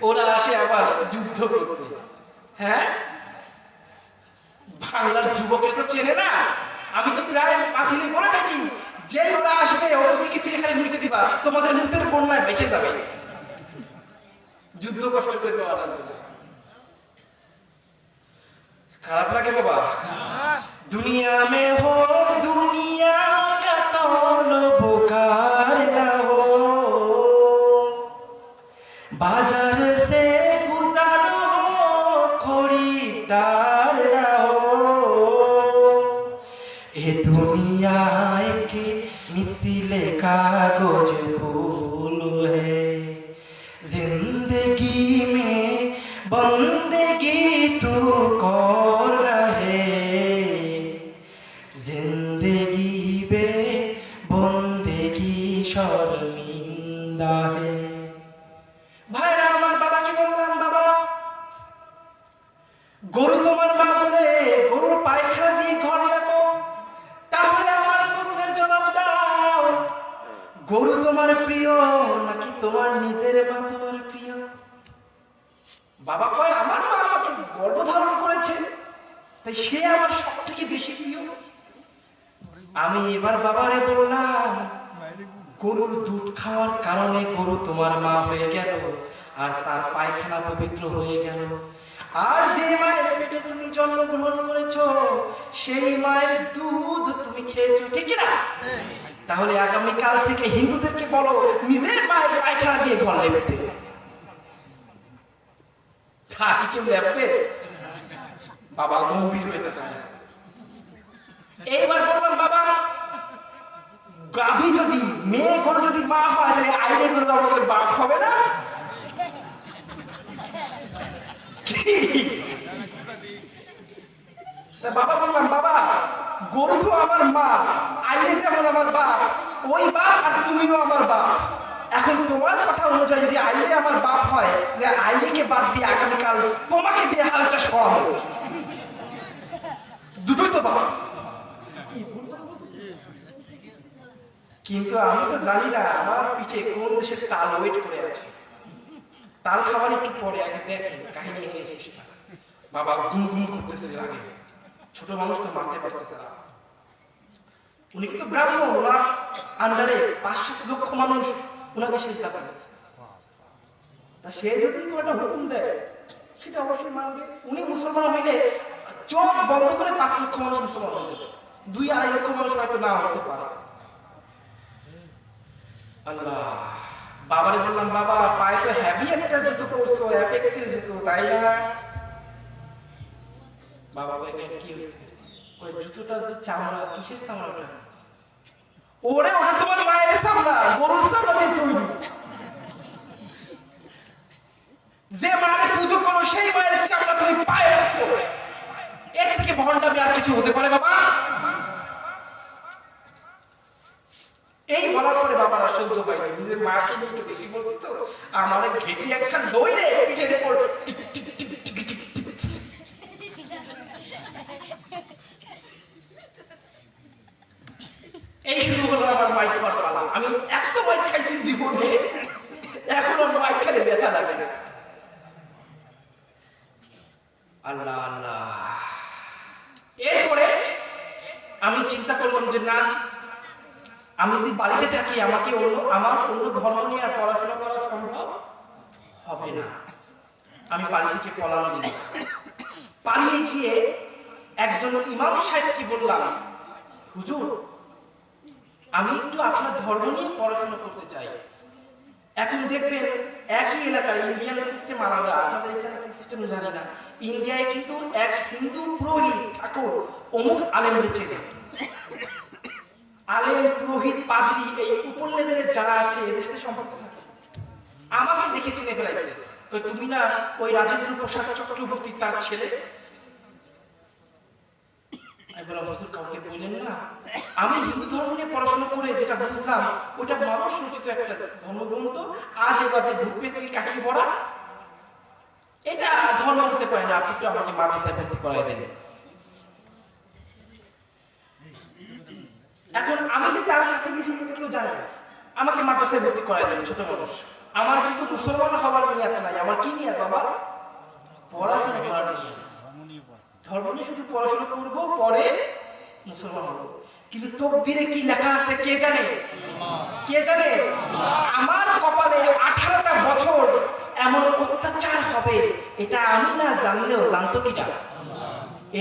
ওরা আসে আবার যুদ্ধ করতে, হ্যাঁ? বাংলার যুবকের তো চেনে না। আমি তো প্রায় মাহফিলে বলে থাকি, যে ওরা আসবে ওদের দিকে ফিরে খালি ঘুরতে দিবা, তোমাদের মুখের বন্যায় বেঁচে যাবে। যুদ্ধ কষ্ট করে খারাপ লাগে বাবা? दुनिया में हो दुनिया का तौल-ओ-पुकार न हो, बाजार से गुजारो खरीदार न हो, ये दुनिया के मिसिले कागज फूल है, जिंदगी में बंदगी तू कर रहे, जिंदगी बे बंदगी शर्मिंदा है। ভাইরা আমার বাবাকে বললাম, বাবা গরু তোমার মা বলে গরুর পায়খানা দিয়ে ঘর লেপো, তাহলে আমার প্রশ্নের জবাব দাও, গরু তোমার প্রিয় নাকি তোমার নিজের মা তোমার প্রিয়? বাবা কয় আমার মা আমাকে গর্ভধারণ করেছে, তাই সে আমার সব থেকে বেশি প্রিয়। আমি এবার বাবারে বললাম, গরুর দুধ খাওয়ার কারণে গরু তোমার মা হয়ে গেল, আর তার পায়খানা পবিত্র হয়ে গেল, আর যে মায়ের পেটে তুমি জন্মগ্রহণ করেছো সেই মায়ের দুধ তুমি খেয়েছো, ঠিক না? তাহলে আগামীকাল থেকে হিন্দুদেরকে বলো নিজের মায়ের পায়খানা দিয়ে ঘর লেপতে। কি কেউ লেপবে? বাবা গম্ভীর হয়ে তাকায়। এইবার বললাম, বাবা গাভী যদি মেয়ে গরু যদি মা হয় তাহলে আইনে গরু আমাদের বাপ হবে না? বাবা বললাম, বাবা গরু তো আমার মা, আইনে যেমন আমার বাপ, ওই বাপ আর তুমিও আমার বাপ। এখন তোমার কথা অনুযায়ী যদি আইলে আমার বাপ হয় তাহলে আইলেকে বাদ দিয়ে আগামীকাল তোমাকে দিয়ে হাল চাষ করা হবে, দুটোই তো বাপ। কিন্তু আমি তো জানি না আমার পিঠে কোন দেশের তাল ওয়েট করে আছে। তাল খাবার একটু পরে, আগে দেখেন কাহিনী এনেছিস না। বাবা গুনগুন করতেছে, আগে ছোট মানুষ তো মারতে পারতেছে না। উনি কিন্তু ব্রাহ্মণ, ওনার আন্ডারে 5-7 লক্ষ মানুষ ওনাকে সেজদা করে। তা সে যদি একটা হুকুম দেয় সেটা অবশ্যই মানবে। উনি মুসলমান হইলে চোখ বন্ধ করে 5 লক্ষ মানুষ মুসলমান হয়ে যাবে, 2-2.5 লক্ষ মানুষ হয়তো না হতে পারে। আল্লাহ, বাবারে বললাম, বাবা পায়ে তো হেভি একটা জুতো পরছো, অ্যাপেক্সের জুতো, তাই না? বাবা কয় কি হয়েছে? ওই জুতোটা যে চামড়া, কিসের চামড়া? ওরে ওটা তোমার মায়ের চামড়া, গরুর চামড়া দিয়ে তৈরি। যে মায়ের পুজো করো সেই মায়ের চামড়া তুমি পায়ে রাখছো, এর থেকে ভণ্ডামি আর কিছু হতে পারে বাবা? এই বলার পরে বাবার আর সহ্য হয়নি, নিজের মাকে নিয়ে একটু বেশি বলছি তো, আমার ঘেটি একটা দইলে পিঠের উপর এই শুরু হলো আমার মাইক খাওয়ার পালা। আমি এত মাইক খাইছি জীবনে, এখন আর মাইক খেলে ব্যথা লাগে না। আল্লাহ আল্লাহ। এরপরে আমি চিন্তা করলাম যে না, আমি যদি বাড়িতে থাকি আমাকে আমার অন্য ধর্ম নিয়ে আর পড়াশোনা করা সম্ভব হবে না। আমি বাড়ি থেকে পলান দিই। পালিয়ে গিয়ে একজন ইমাম সাহেবকে বললাম, হুজুর আমি একটু আপনার ধর্ম নিয়ে পড়াশোনা করতে চাই। এখন দেখবেন একই এলাকায় ইন্ডিয়ান সিস্টেম আলাদা, আপনাদের এখানে সিস্টেম জানি না। ইন্ডিয়ায় কিন্তু এক হিন্দু পুরোহিত ঠাকুর অমুক আলেম বেঁচে নেই। আলেম, পুরোহিত, পাদ্রী এই উপর লেভেলে যারা আছে এদের সাথে সম্পর্ক থাকে। আমাকে দেখে চিনে ফেলাইছে, তুমি না ওই রাজেন্দ্র প্রসাদ চক্রবর্তী তার ছেলে? কাউকে বললেন না। আমি হিন্দু ধর্ম নিয়ে পড়াশোনা করে যেটা বুঝলাম ওটা মানুষ রচিত একটা ধর্মগ্রন্থ, আজে বাজে ভূত পেতনি কাকি পড়া, এটা ধর্ম হতে পারে না। আপনি একটু আমাকে মাদ্রাসায় ভর্তি করাই দেন। এখন আমি যে তার কাছে গেছি কিন্তু কেউ জানে না, আমাকে মাদ্রাসায় ভর্তি করাই দেন। ছোট মানুষ, আমার কিন্তু মুসলমান হওয়ার নিয়ত নাই। আমার কি নিয়ত বাবা? পড়াশোনা করার নিয়ত। ধর্ম নিয়ে শুধু পড়াশোনা করবো, পরে মুসলমান হবো। কিন্তু তকদিরে কি লেখা আছে কে জানে? কে জানে? আমার কপালে 18টা বছর এমন অত্যাচার হবে, এটা আমি না জানলেও জানতো কিটা?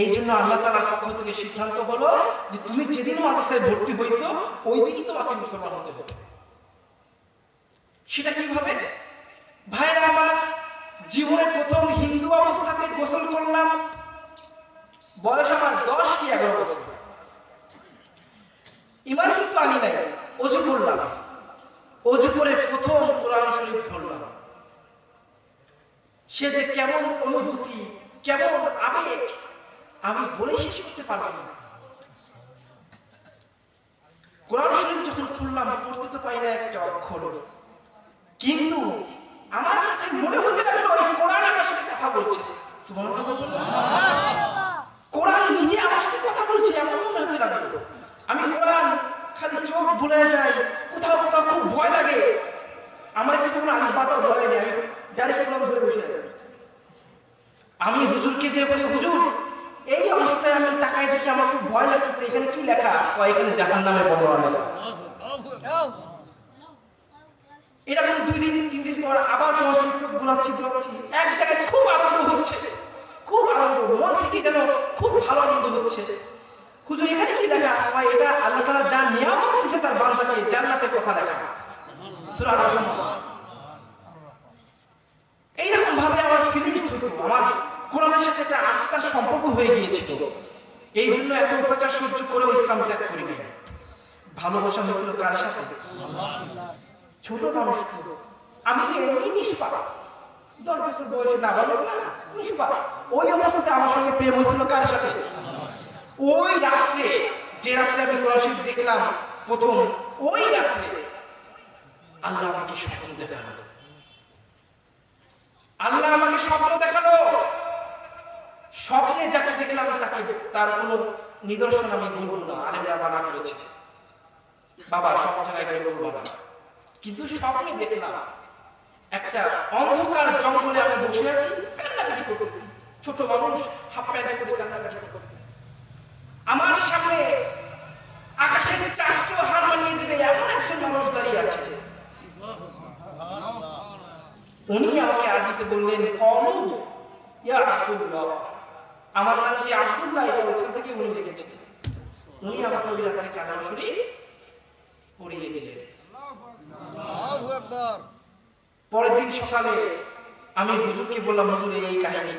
এই জন্য আল্লাহ তাআলার পক্ষ থেকে সিদ্ধান্ত হলো যে তুমি যেদিন মাদ্রাসায় ভর্তি হইছো ওই দিনই তোমাকে মুসলমান হতে হবে। সেটা কিভাবে? ভাইরা আমার, জীবনের প্রথম হিন্দু অবস্থাতে গোসল করলাম, বয়স আমার 10 কি 11 বছর। ইমান কিন্তু আনি নাই, ওযু করলাম, ওযু করে প্রথম কোরআন শরীফ ধরলাম। সে যে কেমন অনুভূতি, কেমন আবেগ, আমি বলে শেষ করতে পারবো না। কোরআন শরীফ যখন খুললাম, পড়তে তো পাই না একটা অক্ষর, কিন্তু আমার কাছে মনে হতে লাগলো এই কোরআন আমার সাথে কথা বলছে। কোরআন নিজে আমার সাথে কথা বলছে, এমন মনে হতে লাগলো। আমি কোরআন খালি চোখ ভুলে যাই, কোথাও কোথাও খুব ভয় লাগে। আমার কিন্তু কোনো আলিফ বাতাও ধরে নেই, আমি ডাইরেক্ট কোরআন ধরে বসে আছি। আমি হুজুরকে যে বলি, হুজুর এই অংশটায় আমি তাকাই দেখি আমার খুব ভয় লাগতেছে, এখানে কি লেখা? এখানে জাহান্নামের বর্ণনা লেখা। এরকম 2 দিন 3 দিন পর আবার কোরআন চোখ ভুলাচ্ছি, এক জায়গায় খুব আনন্দ হচ্ছে, খুব আনন্দ, মন থেকে যেন খুব ভালো আনন্দ হচ্ছে। হুজুর এখানে কি লেখা? এটা আল্লাহ তাআলা যা নিয়ামত দিয়েছে তার বান্দাকে, জান্নাতের কথা লেখা, সূরা আর-রহমান। এইরকম ভাবে আমার ফিলিংস হতো, আমার কোরআনের সাথে একটা আত্মার সম্পর্ক হয়ে গিয়েছিল। এই জন্য এত অত্যাচার সহ্য করেও ইসলাম ত্যাগ করি নাই। ভালোবাসা হয়েছিল কার সাথে? ছোট মানুষ তো, আমি তো এমনি নিষ্পাপ, 10 বছর বয়সে না বলো না, নিষ্পাপ। ওই অবস্থাতে আমার সঙ্গে প্রেম হয়েছিল কার সাথে? ওই রাত্রে, যে রাত্রে আমি কোরআন শরীফ দেখলাম প্রথম, ওই রাত্রে আল্লাহ আমাকে স্বপ্ন দেখালো। আল্লাহ আমাকে স্বপ্ন দেখালো। স্বপ্নে যাকে দেখলাম তাকে, তার কোনো নিদর্শন আমি বলবো না, আলেমরা মানা করেছে, বাবা সব জায়গায় বলবো না। কিন্তু স্বপ্নে দেখলাম একটা অন্ধকার জঙ্গলে আমি বসে আছি, কান্নাকাটি করতেছি, ছোট মানুষ হাফ প্যান্ট পরে কান্নাকাটি করতেছি। আমার সামনে আকাশের চাঁদকেও হার মানিয়ে দেবে এমন একজন মানুষ দাঁড়িয়ে আছে। উনি আমাকে আরবিতে বললেন, কওলু ইয়া আব্দুল্লাহ। আমার নাম যে আব্দুল্লাহ, এটা ওখান থেকে উনি লিখেছেন। উনি আমাকে ওই রাত্রে কোরআন শরীফ পড়িয়ে দিলেন। আল্লাহু আকবার। পরের দিন সকালে আমি হুজুরকে বললাম, হুজুর এই কাহিনী,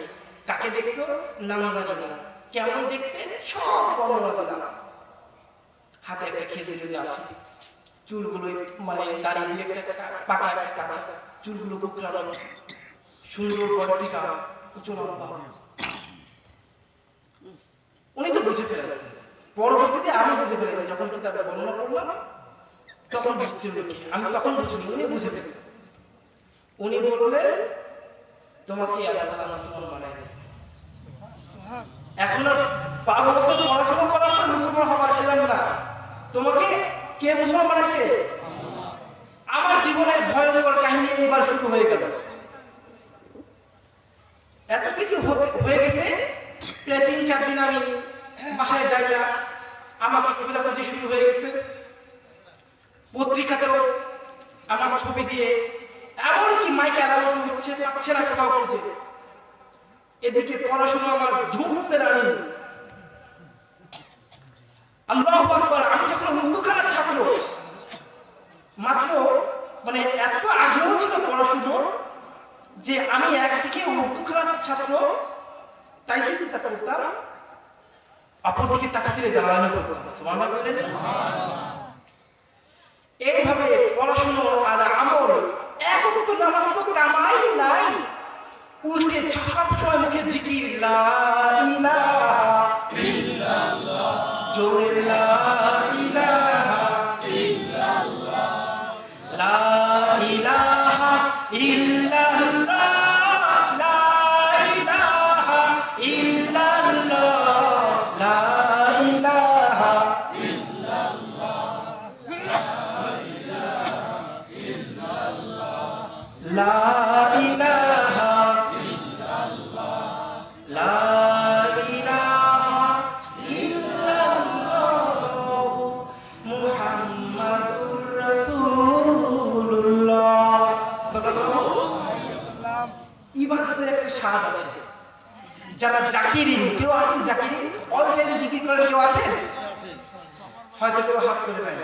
কাকে দেখছো? নাম জানি না, কেমন দেখতে, সব বর্ণনা দিলাম। হাতে একটা খেজুরের লাঠি, চুলগুলো মানে দাঁড়িয়ে একটা পাকা একটা কাঁচা, চুলগুলো কুকড়ানো, সুন্দর বর্তিকা, উঁচু লম্বা। উনি তো বুঝে ফেলেছেন। পরবর্তীতে আমি বুঝে ফেলেছি, যখন কিতাবে বর্ণনা করলাম তখন বুঝছিল কি, আমি তখন বুঝিনি, উনি বুঝে ফেলেছেন। উনি বললেন, তোমাকে আল্লাহ তাআলা মুসলমান বানাই দিয়েছে। এখন আর 12 বছর পড়াশোনা করার পর মুসলমান হওয়ার ছিলাম না, তোমাকে কে মুসলমান বানাইছে? আমার জীবনের ভয়ঙ্কর কাহিনী এবার শুরু হয়ে গেল। এত কিছু হয়ে গেছে, প্রায় 3-4 দিন আমি বাসায় যাই না, আমাকে খোঁজাখুঁজি শুরু হয়ে গেছে। পত্রিকাতেও আমার ছবি দিয়ে, এমনকি মাইকে অ্যালাউন্স হচ্ছে, পাচ্ছে না কোথাও খুঁজে। এদিকে পড়াশোনা আমার ধুমছে রানি। আল্লাহু আকবার। আমি যখন উর্দুখানার ছাত্র, মাত্র মানে এত আগ্রহ ছিল পড়াশোনার যে আমি একদিকে উর্দুখানার ছাত্র, তাইসির কিতাব পড়তাম, অপরদিকে তাফসীরে জালালাইন পড়তাম। সুবহানাল্লাহ। এইভাবে পড়াশোনা আর আমল, এক ওয়াক্ত নামাজ তো কামাই নাই, উল্টে সব সময় মুখে জিকির, লা ইলাহা ইল্লাল্লাহ, জোরে লা ইলাহা ইল্লাল্লাহ, লা ইলাহা ইল্লাল্লাহ, লা ইলাহা ইল্লাল্লাহ, লা ইলাহা ইল্লাল্লাহ, লা ইলাহা ইবাদতের একটা স্বাদ আছে। যারা জাকিরিন, কেউ আছেন জাকির জিকির করেন কেউ আছেন? হয়তো কেউ হাত তুলে নাই।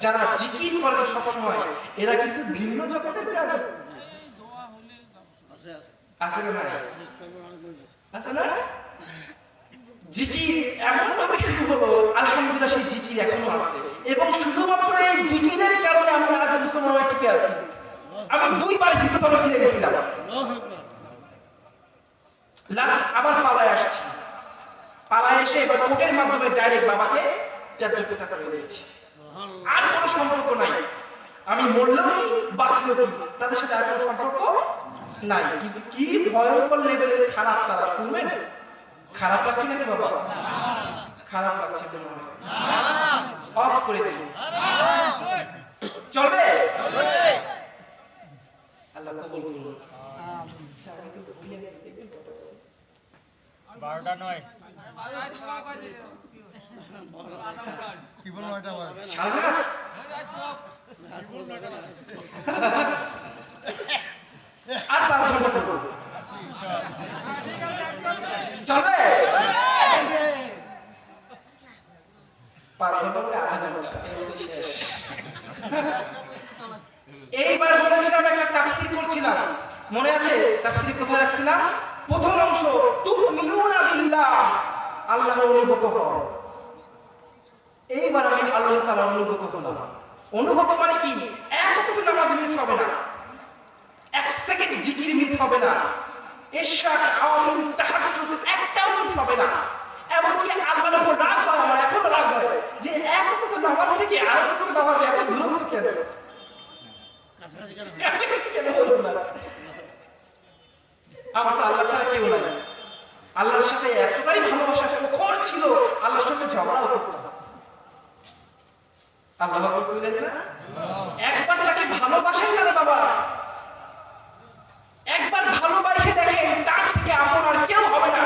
যারা জিকির করেন সবসময় এরা কিন্তু ভিন্ন জগতের প্রাণী। আছে না নাই? আছে না? জিকির এমন ভাবে শুরু হলো, আলহামদুলিল্লাহ সেই জিকির এখনো আছে, এবং শুধুমাত্র এই জিকিরের কারণে আমি আজ মুসলমান হয়ে টিকে আছি। আমি 2 বার হিন্দুধর্মে ফিরে গেছিলাম, লাস্ট আবার পালায় আসছি। পালায় এসে এবার কোর্টের মাধ্যমে ডাইরেক্ট বাবাকে ত্যায্যতা করে দিয়েছি। আর কোনো সম্পর্ক নাই। আমি মরলেও কি বাঁচলেও কি তাদের সাথে আর কোনো সম্পর্ক নাই। কিন্তু কি ভয়ঙ্কর লেভেলের খারাপ তারা, শুনবেন? খারাপ লাগছে নাকি বাবা? খারাপ লাগছে অফ করে দিন, চলবে? আল্লাহ কবুল করুন। 12টা নয় কি বলবো, এটা সালগা আর 5 ঘন্টা করবো, চলবে? 5 ঘন্টা করে আধা ঘন্টা শেষ। এইবার বলেছিলাম একটা তাফসীর করছিলাম, মনে আছে? তাফসীর কোথায় রাখছিলাম? প্রথম অংশ, তুমিনুনা বিল্লাহ, আল্লাহর অনুগত হও। এইবার আমি আল্লাহ তাআলার অনুগত হলাম। অনুগত মানে কি? এক ওয়াক্ত নামাজ মিস হবে না, 1 সেকেন্ড জিকির মিস হবে না, ইশরাক, আওয়ামিন, তাহাজ্জুদ একটাও মিস হবে না। এমনকি আল্লাহর উপর রাগ হয়, আমার এখনো রাগ হয় যে এক ওয়াক্ত নামাজ থেকে আর ওয়াক্ত নামাজে এত দূরত্ব কেন? কাছাকাছি কেন হলো না? আমার তো আল্লাহ ছাড়া কেউ নাই। আল্লাহর সাথে এতটাই ভালোবাসা প্রখর ছিল, আল্লাহর সঙ্গে ঝগড়াও করতাম। আল্লাহ বললেন না, একবার তাকে ভালোবাসেন না রে বাবা, একবার ভালোবাসে দেখেন, তার থেকে আপন আর কেউ হবে না।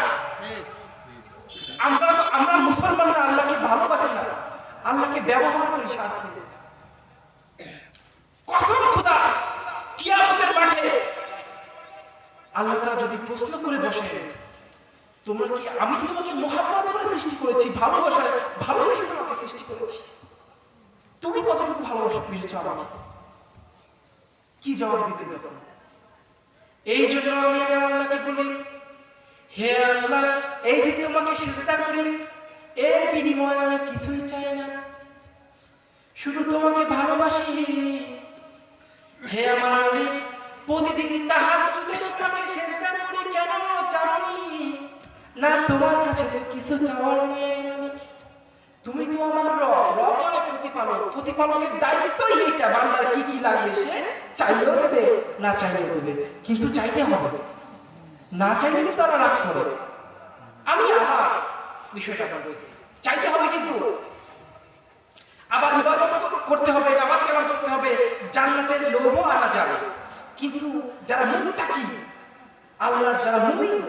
আমরা মুসলমানরা আল্লাহকে ভালোবাসি না, আল্লাহকে ব্যবহার করি স্বার্থে। কসম খোদা, কিয়ামতের মাঠে আল্লাহ তাআলা যদি প্রশ্ন করে বসে, তোমরা কি, আমি তো তোমাকে মহব্বত করে সৃষ্টি করেছি, ভালোবেসে তোমাকে সৃষ্টি করেছি, তুমি কতটুকু ভালোবেসেছো আমাকে, কি জবাব দিবে তখন? এই জন্য আমি আমার আল্লাহকে বলি, হে আল্লাহ, এই যে তোমাকে সিজদা করি, এর বিনিময়ে আমি কিছুই চাই না, শুধু তোমাকে ভালোবাসি। হে আমার মালিক, প্রতিদিন তাহাজ্জুদে তোমাকে সিজদা করি, কেন জানি না তোমার কাছে কিছু চাওয়ার নেই। তুমি তো আমার রব, রব মানে প্রতিপালক, প্রতিপালকের দায়িত্বই এটা, বান্দার কি কি লাগবে সে চাইলেও দেবে, না চাইলেও দেবে, কিন্তু চাইতে হবে। না চাইলে কিন্তু তারা রাগ করে। আমি আমার বিষয়টা বলতেছি, চাইতে হবে, কিন্তু আবার ইবাদত করতে হবে, নামাজ কালাম করতে হবে, জান্নাতের লোভও আনা যাবে। কিন্তু যারা মুত্তাকি, আল্লাহর যারা মুমিন,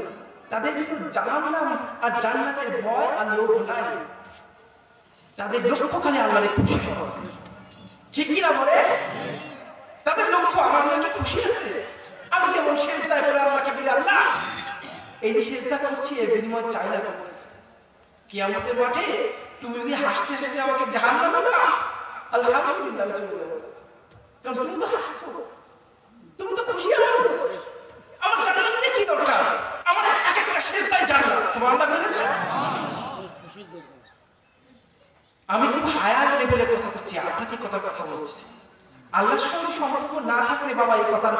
তাদের ভিতর জাহান্নাম আর জান্নাতের ভয় আর লোভ নাই। তাদের লক্ষ্য খালি আল্লাহরে খুশি করা, ঠিক কিনা বলে? তাদের লক্ষ্য আমার আল্লাহকে খুশি আছে। আমি যেমন সেজদা করে আল্লাহকে বলি, আল্লাহ এই যে সেজদা করছি এর বিনিময়ে চাই না করছি, কিয়ামতের মাঠে তুমি যদি হাসতে হাসতে আমাকে জাহান্নামে দাও, আলহামদুলিল্লাহ আমি চলে যাবো, কারণ তুমি তো হাসছো, তুমি তো খুশি। আমার জান্নাতে কি দরকার? আমার এক একটা সেজদায় জান্নাত, সুবহানাল্লাহ বলেন না? আমি খুব হায়ার লেভেলের কথা বলছি, আধ্যাত্মিকতার কথা বলছি। আল্লাহর সঙ্গে সম্পর্ক না থাকলে বাবা এই কথার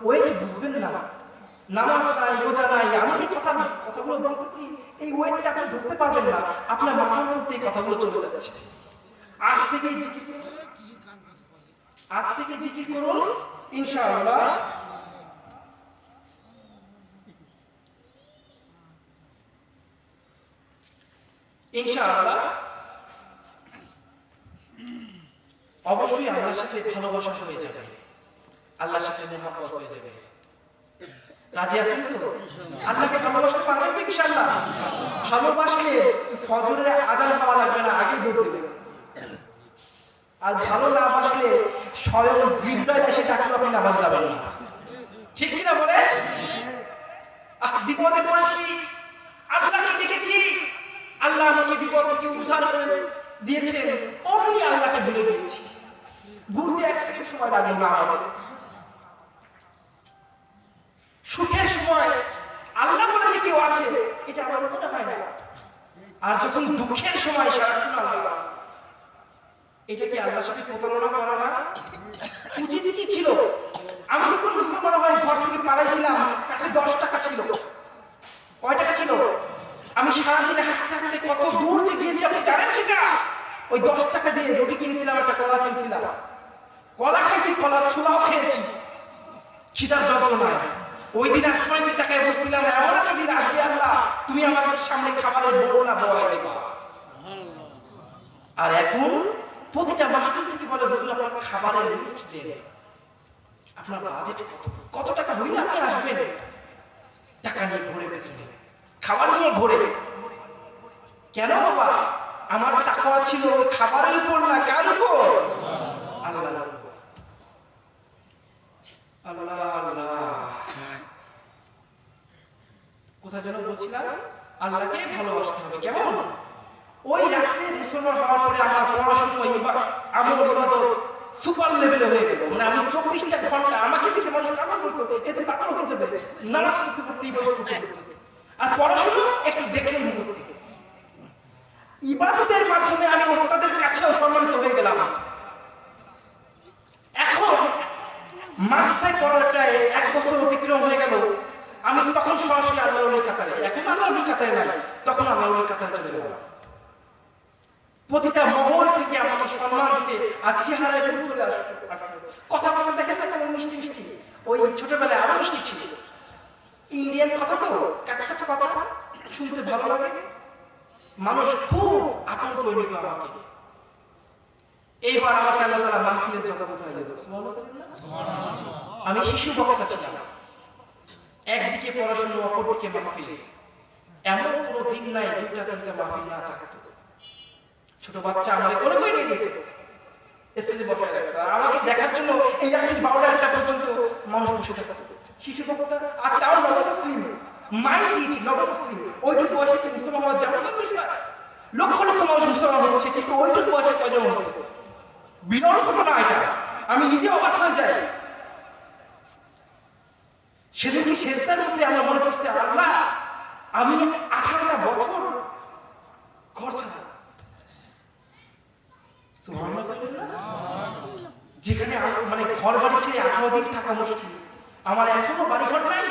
ওয়েট বুঝবেন না। নামাজ নাই, রোজা নাই, আমি যে কথাগুলো বলতেছি এই ওয়েটটা আপনি ধরতে পারবেন না, আপনার মাথার মধ্যে এই কথাগুলো চলে যাচ্ছে। আজ থেকে জিকির করুন ইনশাআল্লাহ। ইনশাআল্লাহ অবশ্যই আল্লাহর সাথে ভালোবাসা হয়ে যাবে, আল্লাহর সাথে মুহাব্বত হয়ে যাবে। রাজি আছেন তো? আল্লাহকে ভালোবাসতে পারবেন তো ইনশাআল্লাহ? ভালোবাসলে ফজরের আজান পাওয়া লাগবে না, আগেই দৌড় দেবে। আর ভালো না বাসলে স্বয়ং জিবরাইল এসে ডাকলে আপনি নামাজ যাবেন না, ঠিক কিনা বলে? বিপদে পড়েছি, আল্লাহকে দেখেছি, আল্লাহ আমাকে বিপদ থেকে উদ্ধার করে দিয়েছেন, অমনি আল্লাহকে ভুলে গিয়েছি। ভুলতে এক সেকেন্ড সময় লাগলো না আমার। সুখের সময় আল্লাহ বলে যে কেউ আছে এটা আমার মনে হয় না, আর যখন দুঃখের সময় সারাক্ষণ আল্লাহ, এটা কি আল্লাহর সাথে প্রতারণা করা না? উচিত কি ছিল? আমি যখন মুসলমান হয়ে ঘর থেকে পালাইছিলাম, কাছে 10 টাকা ছিল। কয় টাকা ছিল? আমি সারাদিনে হাঁটতে হাঁটতে কত দূর যে গিয়েছি আপনি জানেন সেটা? ওই 10 টাকা দিয়ে রুটি কিনেছিলাম, একটা কলা কিনেছিলাম, কলা খাইছি, কলার ছোলাও খেয়েছি খিদার যন্ত্রণায়। ওই দিন আসমানের দিকে তাকায় বলছিলাম, এমন একটা দিন আসবে আল্লাহ, তুমি আমার সামনে খাবারের বড়লা বয় দেবা। আর এখন প্রতিটা মাহফিল থেকে বলে, হুজুর আপনার খাবারের লিস্ট দেন, আপনার বাজেট কত টাকা হইলে আপনি আসবেন। টাকা নিয়ে ঘুরে পেছনে, খাবার নিয়ে ঘুরে। কেন বাবা? আমার তাকওয়া ছিল খাবারের উপর না, কার উপর? আল্লাহর উপর। আল্লাহ আল্লাহ, কোথায় যেন বলছিলাম, আল্লাহকে ভালোবাসতে হবে। কেমন? ওই রাতে মুসলমান হওয়ার পরে আমার পড়াশোনা আমল ইবাদত সুপার লেভেলে হয়ে গেল। মানে আমি 24টা ঘন্টা, আমাকে দেখে মানুষ পাগল বলতো, এ তো পাগল হয়ে যাবে, নামাজ পড়তে পড়তে ইবাদত করতে করতে। আর পড়াশোনা একটু দেখলেই মুখস্থ। ইবাদতের মাধ্যমে আমি ওস্তাদের কাছেও সম্মানিত হয়ে গেলাম। এখন মাদ্রাসায় পড়ার প্রায় 1 বছর অতিক্রম হয়ে গেল, আমি তখন সরাসরি আল্লাহ ওলির কাতারে, এখন আল্লাহ ওলির কাতারে নাই, তখন আল্লাহ ওলির কাতারে চলে গেলাম। প্রতিটা মহল থেকে আমাকে সম্মান দিতে আর চেহারায় ফুল চলে আসতো। কথাবার্তা দেখেন না কেমন মিষ্টি মিষ্টি, ওই ছোটবেলায় আরো মিষ্টি ছিল। ইন্ডিয়ান কথা তো, কাটসাট কথা শুনতে ভালো লাগে, মানুষ খুব আপন করে নিত আমাকে। এইবার আমাকে আল্লাহ তাআলা মাহফিলের জগতে উঠাই দিল। আমি শিশু বক্তা ছিলাম, একদিকে পড়াশোনা, অপরদিকে মাহফিল। এমন কোনো দিন নাই 2টা-3টা মাহফিল না থাকতো। ছোট বাচ্চা আমাকে কোলে করে নিয়ে যেত, স্টেজে বসায় রাখতো, আর আমাকে দেখার জন্য এই রাত্রি 12টা পর্যন্ত মানুষ বসে থাকতো। শিশু বক্তা, আর তাও নবমুসলিম, মাইজিট নবমুসলিম। ওইটুকু বয়সে কি মুসলমান হওয়ার যেমন বিষয়, লক্ষ লক্ষ মানুষ মুসলমান হচ্ছে, কিন্তু ওইটুকু বয়সে কয়জন হচ্ছে? বিরল ঘটনা এটা, আমি নিজে অবাক হয়ে যাই। সেদিন কি সেজদার মধ্যে আমার মনে পড়ছে, আল্লাহ আমি 18টা বছর ঘর ছাড়া, যেখানে মানে ঘর বাড়ি ছেড়ে 18 দিন থাকা মুশকিল। আমার এখনো বাড়ি ঘর নাই,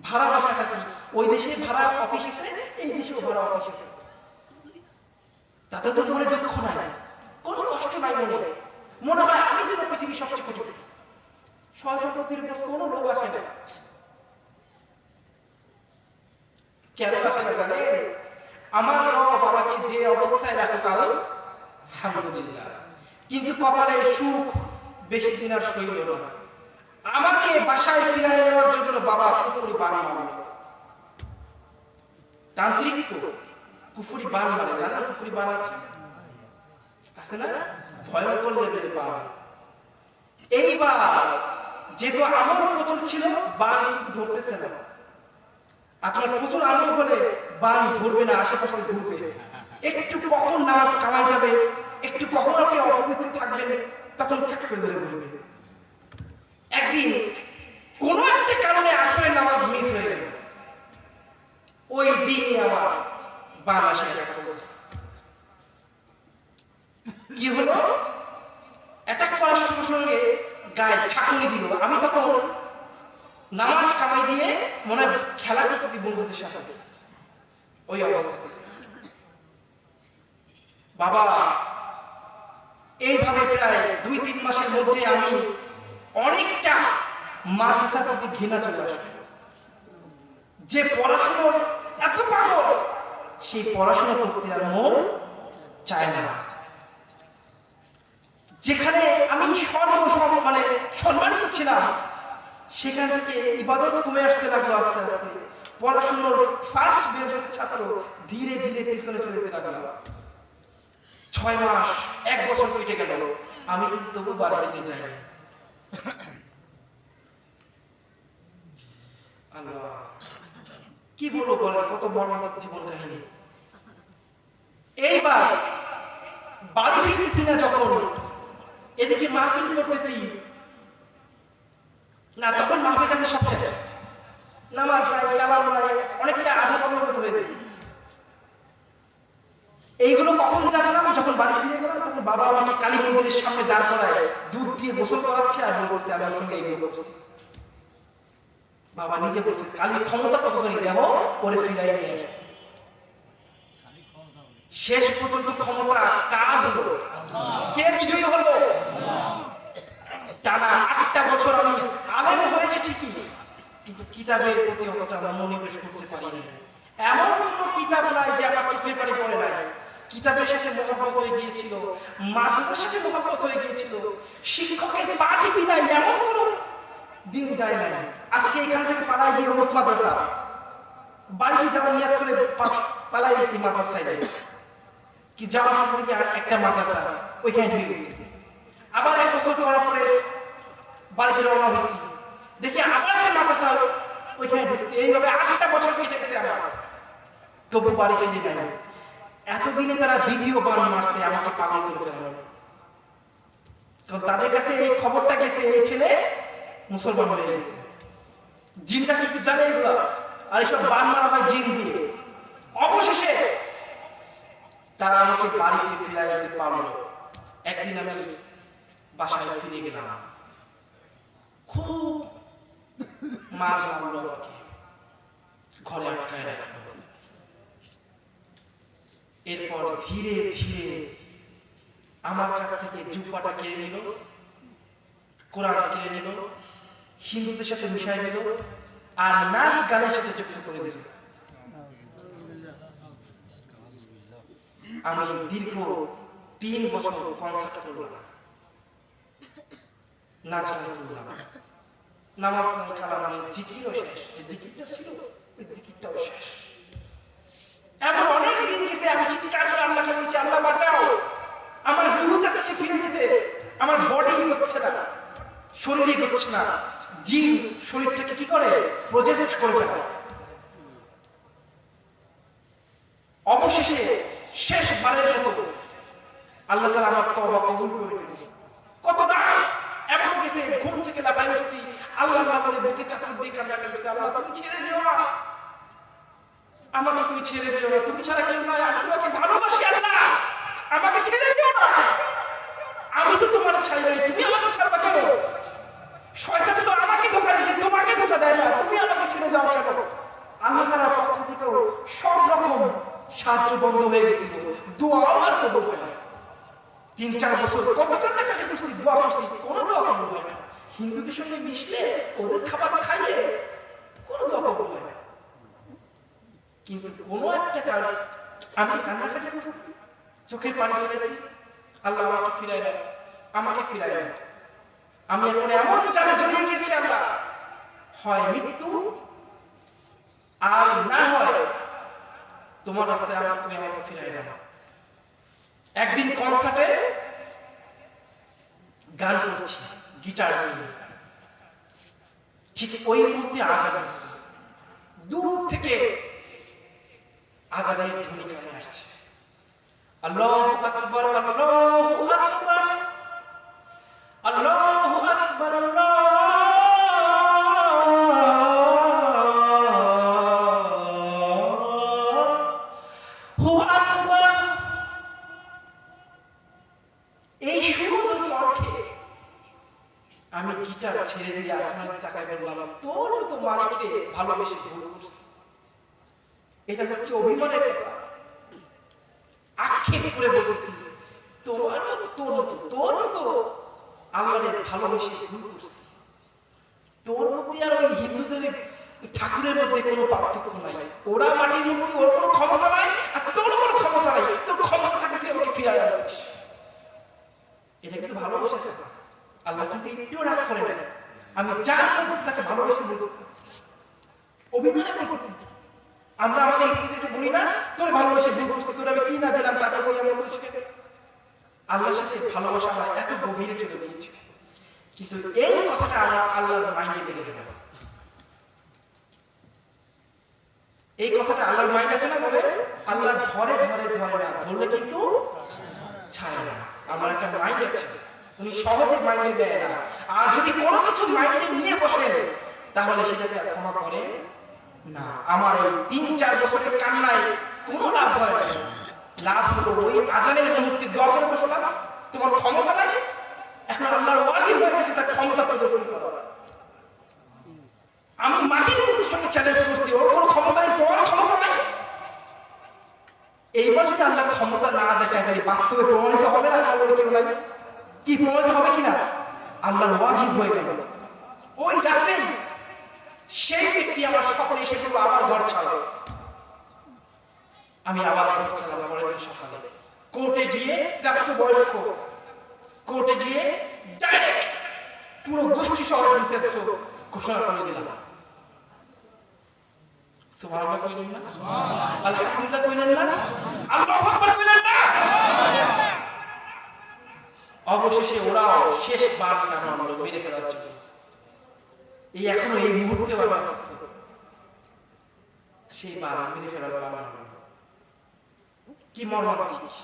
ভাড়া বাসা থাকি। ওই দেশে ভাড়া অফিস আছে, এই দেশেও ভাড়া অফিস আছে। তাতে তো মনে দুঃখ নাই, কোনো কষ্ট নাই মনে। মনে হয় আমি যেন পৃথিবীর সবচেয়ে কঠিন। সহসম্পত্তির উপর কোনো লোক আসে না। কেন আসে না জানে? আমার বাবাকে যে অবস্থায় রাখো কাল আলহামদুলিল্লাহ, কিন্তু কপালে সুখ বেশি দিন আর সইল না। আমাকে বাসায় ফিরিয়ে নেওয়ার জন্য বাবা কুফরি বান মারল। তান্ত্রিক তো কুফরি বান মারে, জানেন কুফরি বান আছে না? ভয়ঙ্কর লেভেলের বান। এইবার যেহেতু আমল প্রচুর ছিল, বান ধরতেছে না। আপনার প্রচুর আমল হলে বান ধরবে না, আশেপাশে ঘুরবে। একটু কখন নামাজ কামাই যাবে, একটু কখন আপনি অনুপস্থিত থাকবেন, তখন খ্যাট করে ধরে বসবে। একদিন কোন একটা কারণে আসলে নামাজ মিস হয়ে গেল, ওই দিনই আমার বান আসে। কি হলো? অ্যাটাক করার সঙ্গে সঙ্গে গায়ে ছাকুনি দিল। আমি তখন নামাজ কামাই দিয়ে মনে খেলা করতেছি বন্ধুদের সাথে, ওই অবস্থা। বাবা এইভাবে প্রায় 2-3 মাসের মধ্যে আমি অনেকটা মাদ্রাসার প্রতি ঘৃণা চলে আসে। যে পড়াশোনার এত পাগল, সেই পড়াশোনা করতে আর মন চায় না। যেখানে আমি মানে সম্মানিত ছিলাম, সেখান থেকে ইবাদত কমে আসতে লাগলো। আস্তে আস্তে পড়াশোনার ফার্স্ট বেঞ্চের ছাত্র ধীরে ধীরে পিছনে চলে যেতে লাগলো। 6 মাস 1 বছর কেটে গেল, আমি কিন্তু তবু বাড়ি ফিরে যাই। আল্লাহ কি বলবো বলেন, কত মর্মান্তিক জীবন কাহিনী। এইবার বাড়ি ফিরতেছি না যখন, এদিকে মাহফিল করতেছি না, তখন মাহফিল সামনে সব শেষ, নামাজ নাই, কালাম নাই, অনেকটা আধা পরিণত হয়ে গেছে। এইগুলো কখন জানলাম, যখন বাড়ি ফিরে গেলাম, তখন বাবা আমাকে কালী মন্দিরের সামনে দাঁড় করায় দুধ দিয়ে গোসল করাচ্ছে আর বলছে আমি ওর সঙ্গে এগুলো করছি। বাবা নিজে বলছে কালীর ক্ষমতা কতখানি দেহ, পরে ফিরাই নিয়ে আসছে। শেষ পর্যন্ত ক্ষমতা কার হলো? কে বিজয়ী হলো? টানা 8টা বছর আমি আলেম হয়েছে ঠিকই, কিন্তু কিতাবের প্রতি অতটা মনোনিবেশ করতে পারিনি। এমন কোন কিতাব নাই যে আমার চোখের পানি পড়ে নাই। কিতাবের সাথে মহব্বত হয়ে গিয়েছিল, মাদ্রাসার সাথে মহব্বত হয়ে গিয়েছিল, শিক্ষকের পা টিপি নাই, এমন কোন দিন যায় নাই। আজকে এখান থেকে পালাই গিয়ে অমুক মাদ্রাসা, বাড়ি যাওয়ার নিয়াত করে পালাই গেছি মাদ্রাসায় কি যাওয়ার থেকে একটা মাদ্রাসা ওইখানে ঢুকে গেছি। আবার 1 বছর পড়ার পরে বাড়িতে রওনা হয়েছি, দেখি আবার একটা মাদ্রাসা ওইখানে ঢুকছি। এইভাবে 8টা বছর কেটে গেছে আমার, তবু বাড়ি ফিরে নাই। এতদিনে তারা দ্বিতীয়বার মারছে আমাকে পাগল করে ফেলার। কারণ তাদের কাছে এই খবরটা গেছে এই ছেলে মুসলমান হয়ে গেছে। জিনটা কিন্তু জানে এগুলো, আর এসব বান মারা হয় জিন দিয়ে। অবশেষে তারা আমাকে বাড়িতে ফিরাই দিতে পারলো। একদিন আমি বাসায় ফিরে গেলাম, খুব মার লাগলো আমাকে, ঘরে আটকায় রাখলো। এরপর ধীরে ধীরে আমার কাছ থেকে জুব্বাটা কেড়ে নিল, কোরআন কেড়ে নিল, হিন্দুদের সাথে মিশাই দিল, আর নাচ গানের সাথে যুক্ত করে দিল। আমি দীর্ঘ 3 বছর কনসার্ট করলাম, নাচ গান করলাম, নামাজ নাই, কালাম নাই, জিকিরও শেষ। যে জিকিরটা ছিল ওই জিকিরটাও শেষ। এমন অনেক দিন গেছে, আমি চিৎকার করে আল্লাহকে বলছি আল্লাহ বাঁচাও, আমার রূহ যাচ্ছে ফিরে যেতে, আমার বডি হচ্ছে না, শরীরই হচ্ছে না। জিন শরীরটাকে কি করে প্রজেক্ট করে ফেলে। অবশেষে শেষবারের মতো আল্লাহ তাআলা আমার তওবা কবুল করে নিলেন। কত না এমন গেছে, ঘুম থেকে লাফাই উঠছি, আল্লাহ আল্লাহ বলে বুকে চাপড় দিয়ে কান্না করছি, আল্লাহ তুমি ছেড়ে যেও না, আমাকে তুমি ছেড়ে দিও না, তুমি ছাড়া কেউ নয়, আমি তোমাকে ভালোবাসি আল্লাহ, আমাকে ছেড়ে দিও না, আমি তো তোমার ছাড়ি নাই, তুমি আমাকে ছাড়বা কেন? শয়তান তো আমাকে ধোঁকা দিয়েছে, তোমাকে ধোঁকা দেয় না, তুমি আমাকে ছেড়ে যাও কেন? আল্লাহ তাআলার পক্ষ থেকেও সব রকম সাহায্য বন্ধ হয়ে গেছিল, দোয়া আর কবুল হয় না। 3-4 বছর কত কান্নাকাটি করছি, দোয়া করছি, কোনো দোয়া কবুল হয় না। হিন্দুদের সঙ্গে মিশলে, ওদের খাবার খাইলে কোনো দোয়া কবুল হয় না। কিন্তু কোনো একটা কারণে আমি কান্নাকাটি করছি, চোখের পানি ফেলেছি, আল্লাহ আমাকে ফিরাই দেন, আমাকে ফিরাই দেন। আমি এখন এমন জালে জড়িয়ে গেছি আল্লাহ, হয় মৃত্যু আর না হয় তোমার রাস্তায় তুমি আমাকে ফিরাই দেন। একদিন কনসার্টে গান করছি গিটার নিয়ে, ঠিক ওই মুহূর্তে আজান, দূর থেকে আজানের ধ্বনি কানে আসছে, আল্লাহু আকবার, আল্লাহু আকবার, আল্লাহু আকবার, আল্লাহু আকবার। এই সুন্দর কণ্ঠে আমি গিটার ছেড়ে দিয়ে আসমানে তাকায় বললাম, তোর তো মালিককে ভালোবেসে ভুল করছি। এটা হচ্ছে অভিমানের কথা, আক্ষেপ করে বলতেছি, তোমার মতো তোর মতো আল্লাহর ভালোবেসে ভুল করছি। তোর মধ্যে আর ওই হিন্দুদের ঠাকুরের মধ্যে কোনো পার্থক্য নাই, ওরা মাটির মূর্তি, ওর কোনো ক্ষমতা নাই, আর তোর কোনো ক্ষমতা নাই। তোর ক্ষমতা থাকলে তুই আমাকে ফিরায় আনতিস। এটা কিন্তু ভালোবাসার কথা, আল্লাহ কিন্তু একটু রাগ করে নেন। আমি যা বলতেছি তাকে ভালোবেসে বলতেছি, অভিমানে বলতেছি। আমরা আমাদের স্ত্রীকে বলি না তোর ভালোবাসে ভুল করছি, তোর আমি কি না দিলাম, তারপর বলি আমরা বলিস কেন? আল্লাহর সাথে ভালোবাসা আমার এত গভীরে চলে গিয়েছে, কিন্তু এই কথাটা আমার আল্লাহর মাইন্ডে লেগে গেল। এই কথাটা আল্লাহর মাইন্ড আছে না, বলে আল্লাহ ধরে ধরে ধরে না, ধরলে কিন্তু ছাড়ে না। আমার একটা মাইন্ড আছে, উনি সহজে মাইন্ডে দেয় না। আর যদি কোনো কিছু মাইন্ডে নিয়ে বসেন তাহলে সেটাকে আর ক্ষমা করে না। আমার এই 3-4 বছরের কান্নায় কোনো লাভ হয় না। লাভ হলো ওই আজানের মুহূর্তে দোয়া করে বসলাম, তোমার ক্ষমতা নাই, এখন আল্লাহর ওয়াজিব হয়ে গেছে তার ক্ষমতা প্রদর্শন করা। আমি মাটির মূর্তির সঙ্গে চ্যালেঞ্জ করছি, ওর কোনো ক্ষমতা নেই, তোমার ক্ষমতা নাই। এইবার যদি আল্লাহ ক্ষমতা না দেখায় তাহলে বাস্তবে প্রমাণিত হবে না আমাদের কেউ নাই? কি প্রমাণিত হবে কিনা? আল্লাহর ওয়াজিব হয়ে গেল। ওই রাত্রে সেই ব্যক্তি আমার স্বপ্নে এসে বলল আবার ঘর ছাড়ো। আমি আবার ঘর ছাড়লাম পরের দিন সকালে। কোর্টে গিয়ে প্রাপ্তবয়স্ক, কোর্টে গিয়ে ডাইরেক্ট পুরো গোষ্ঠী সহ ঘোষণা করে দিলাম। সুবহানাল্লাহ কইলেন না? আলহামদুলিল্লাহ কইলেন না? আল্লাহু আকবার কইলেন না? অবশেষে ওরাও শেষ বার নামালো মেরে ফেলার জন্য। এই এখনো এই মুহূর্তে আমার সেই বার মেরে ফেলার বাবা কি মর্মান্তিক।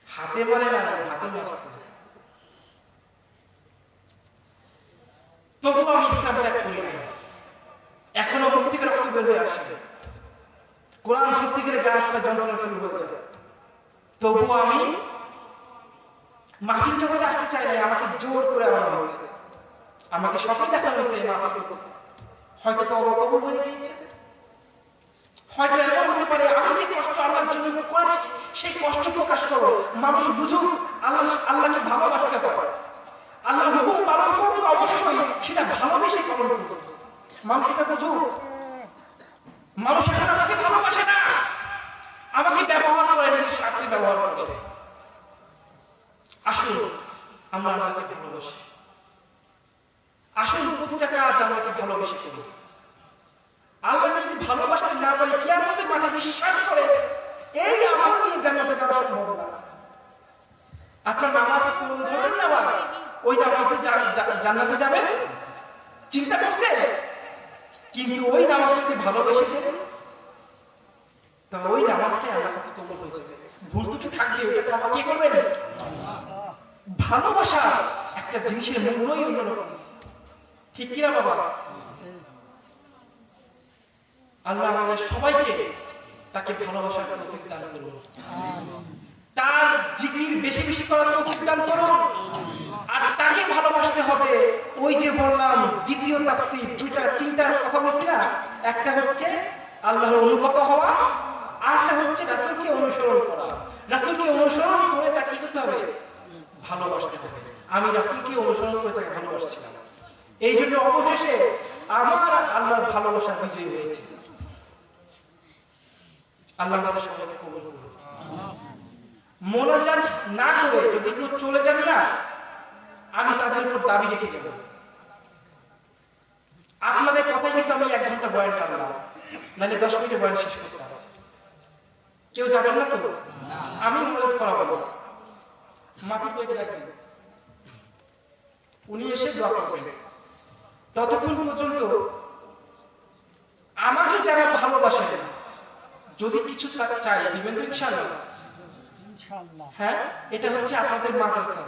হাতে মারে না, হাতে মারছে। তবুও আমি ইসলাম ত্যাগ করি নাই। এখনো মুখ থেকে রক্ত বের হয়ে আসে, কোরআন পড়তে গেলে গায়ে হাত পা যন্ত্রণা শুরু হয়ে যায়। তবুও আমি মাহফিল জগতে আসতে চাই নাই। আমাকে জোর করে আনা হয়েছে, আমাকে স্বপ্নে দেখানো হয়েছে এই মাহফিল করতেছে। হয়তো তওবা কবুল হয়ে গিয়েছে, হয়তো এমন হতে পারে আমি যে কষ্ট আল্লাহর জন্য করেছি সেই কষ্ট প্রকাশ করো, মানুষ বুঝুক আল্লাহকে ভালোবাসতে পারে। আল্লাহর হুকুম পালন করবে অবশ্যই, সেটা ভালোবেসে পালন করবে। মানুষ এটা বুঝুক। মানুষ এখন আমাকে ভালোবাসে না, আমাকে ব্যবহার করে, নিজের স্বার্থে ব্যবহার করে। আসুন আমরা আল্লাহকে ভালোবাসি, আসুন প্রতিটা কাজ আমাকে ভালোবেসে করি। আল্লাহকে যদি ভালোবাসতে না পারি, কিয়ামতের মাঠে বিশ্বাস করে এই আমল নিয়ে জান্নাতে যাওয়া সম্ভব না। আপনার নামাজ কোন ধরনের নামাজ? ওই নামাজে জান্নাতে যাবেন চিন্তা করছেন? কিন্তু ওই নামাজ যদি ভালোবেসে দেন তবে ওই নামাজটাই আল্লাহর কাছে কবুল হয়ে যাবে। ভুল ত্রুটি থাকলে ওটা ক্ষমা কে করবেন? ভালোবাসা একটা জিনিসের মূল্যই অন্যরকম, ঠিক কিনা বাবা? আল্লাহ আমাদের সবাইকে তাকে ভালোবাসার তৌফিক দান করুন, তার জিকির বেশি বেশি করার তৌফিক দান করুন। আর তাকে ভালোবাসতে হবে। ওই যে বললাম দ্বিতীয় তাফসীর, তিনটা কথা বলছি না, একটা হচ্ছে আল্লাহর অনুগত হওয়া, আরেকটা হচ্ছে রাসূলকে অনুসরণ করা। রাসূলকে অনুসরণ করে তাকে কি করতে হবে? ভালোবাসতে হবে। আমি রাসূলকে অনুসরণ করে তাকে ভালোবাসছিলাম, এই জন্য অবশেষে আমার আল্লাহর ভালোবাসা বিজয়ী হয়েছে। আল্লাহ আমাদের সবাইকে কবুল করুন। মোনাজাত না করে যদি কেউ চলে যাবে না, আমি তাদের উপর দাবি রেখে যাব। আপনাদের কথাই কিন্তু আমি 1 ঘন্টা বয়ান করলাম, নাহলে 10 মিনিটে বয়ান শেষ করতাম। কেউ যাবেন না তো? আমি মোনাজাত করাবো, মাফি করে রাখবেন, উনি এসে দোয়া করবেন। ততক্ষণ পর্যন্ত আমাকে যারা ভালোবাসেন, যদি কিছু তারা চাই দিবেন তো ইনশাআল্লাহ? হ্যাঁ, এটা হচ্ছে আপনাদের মাদ্রাসা।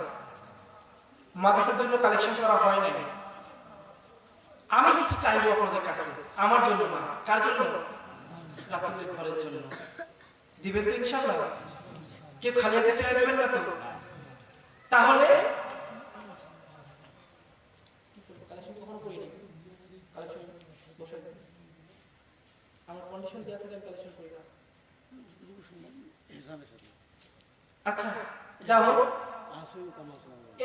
মাদ্রাসার জন্য কালেকশন করা হয় নাই। আমি কিছু চাইবো আপনাদের কাছে, আমার জন্য না। কার জন্য? রাসূলের ঘরের জন্য। দিবেন তো ইনশাআল্লাহ? কেউ খালি হাতে ফিরে দেবেন না তো? তাহলে কালেকশন কখন করি না, কালেকশন বসে আমার কন্ডিশন দেওয়া থেকে কালেকশন করি না। আচ্ছা যা হোক,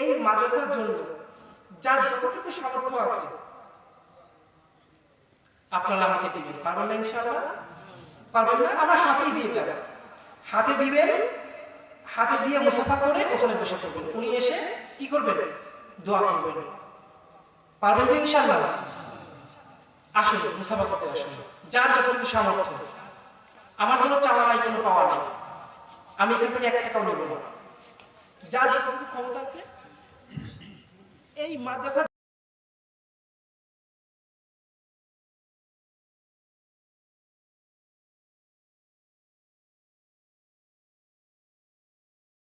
এই মাদ্রাসার জন্য যার যতটুকু সামর্থ্য আছে আপনারা আমাকে দিবেন। পারবেন না ইনশাআল্লাহ? পারবেন না? আমার হাতেই দিয়ে যাবেন, হাতে দিবেন, হাতে দিয়ে মুসাফা করে ওখানে বসে করবেন। উনি এসে কি করবেন? দোয়া করবেন। পারবেন তো ইনশাআল্লাহ? আসুন মুসাফা করতে আসুন, যার যতটুকু সামর্থ্য। আমার কোনো চাওয়া নাই, কোনো পাওয়া নাই, আমি এখান থেকে 1 টাকাও নেব না। যার যতটুকু ক্ষমতা আছে এই মাদ্রাসা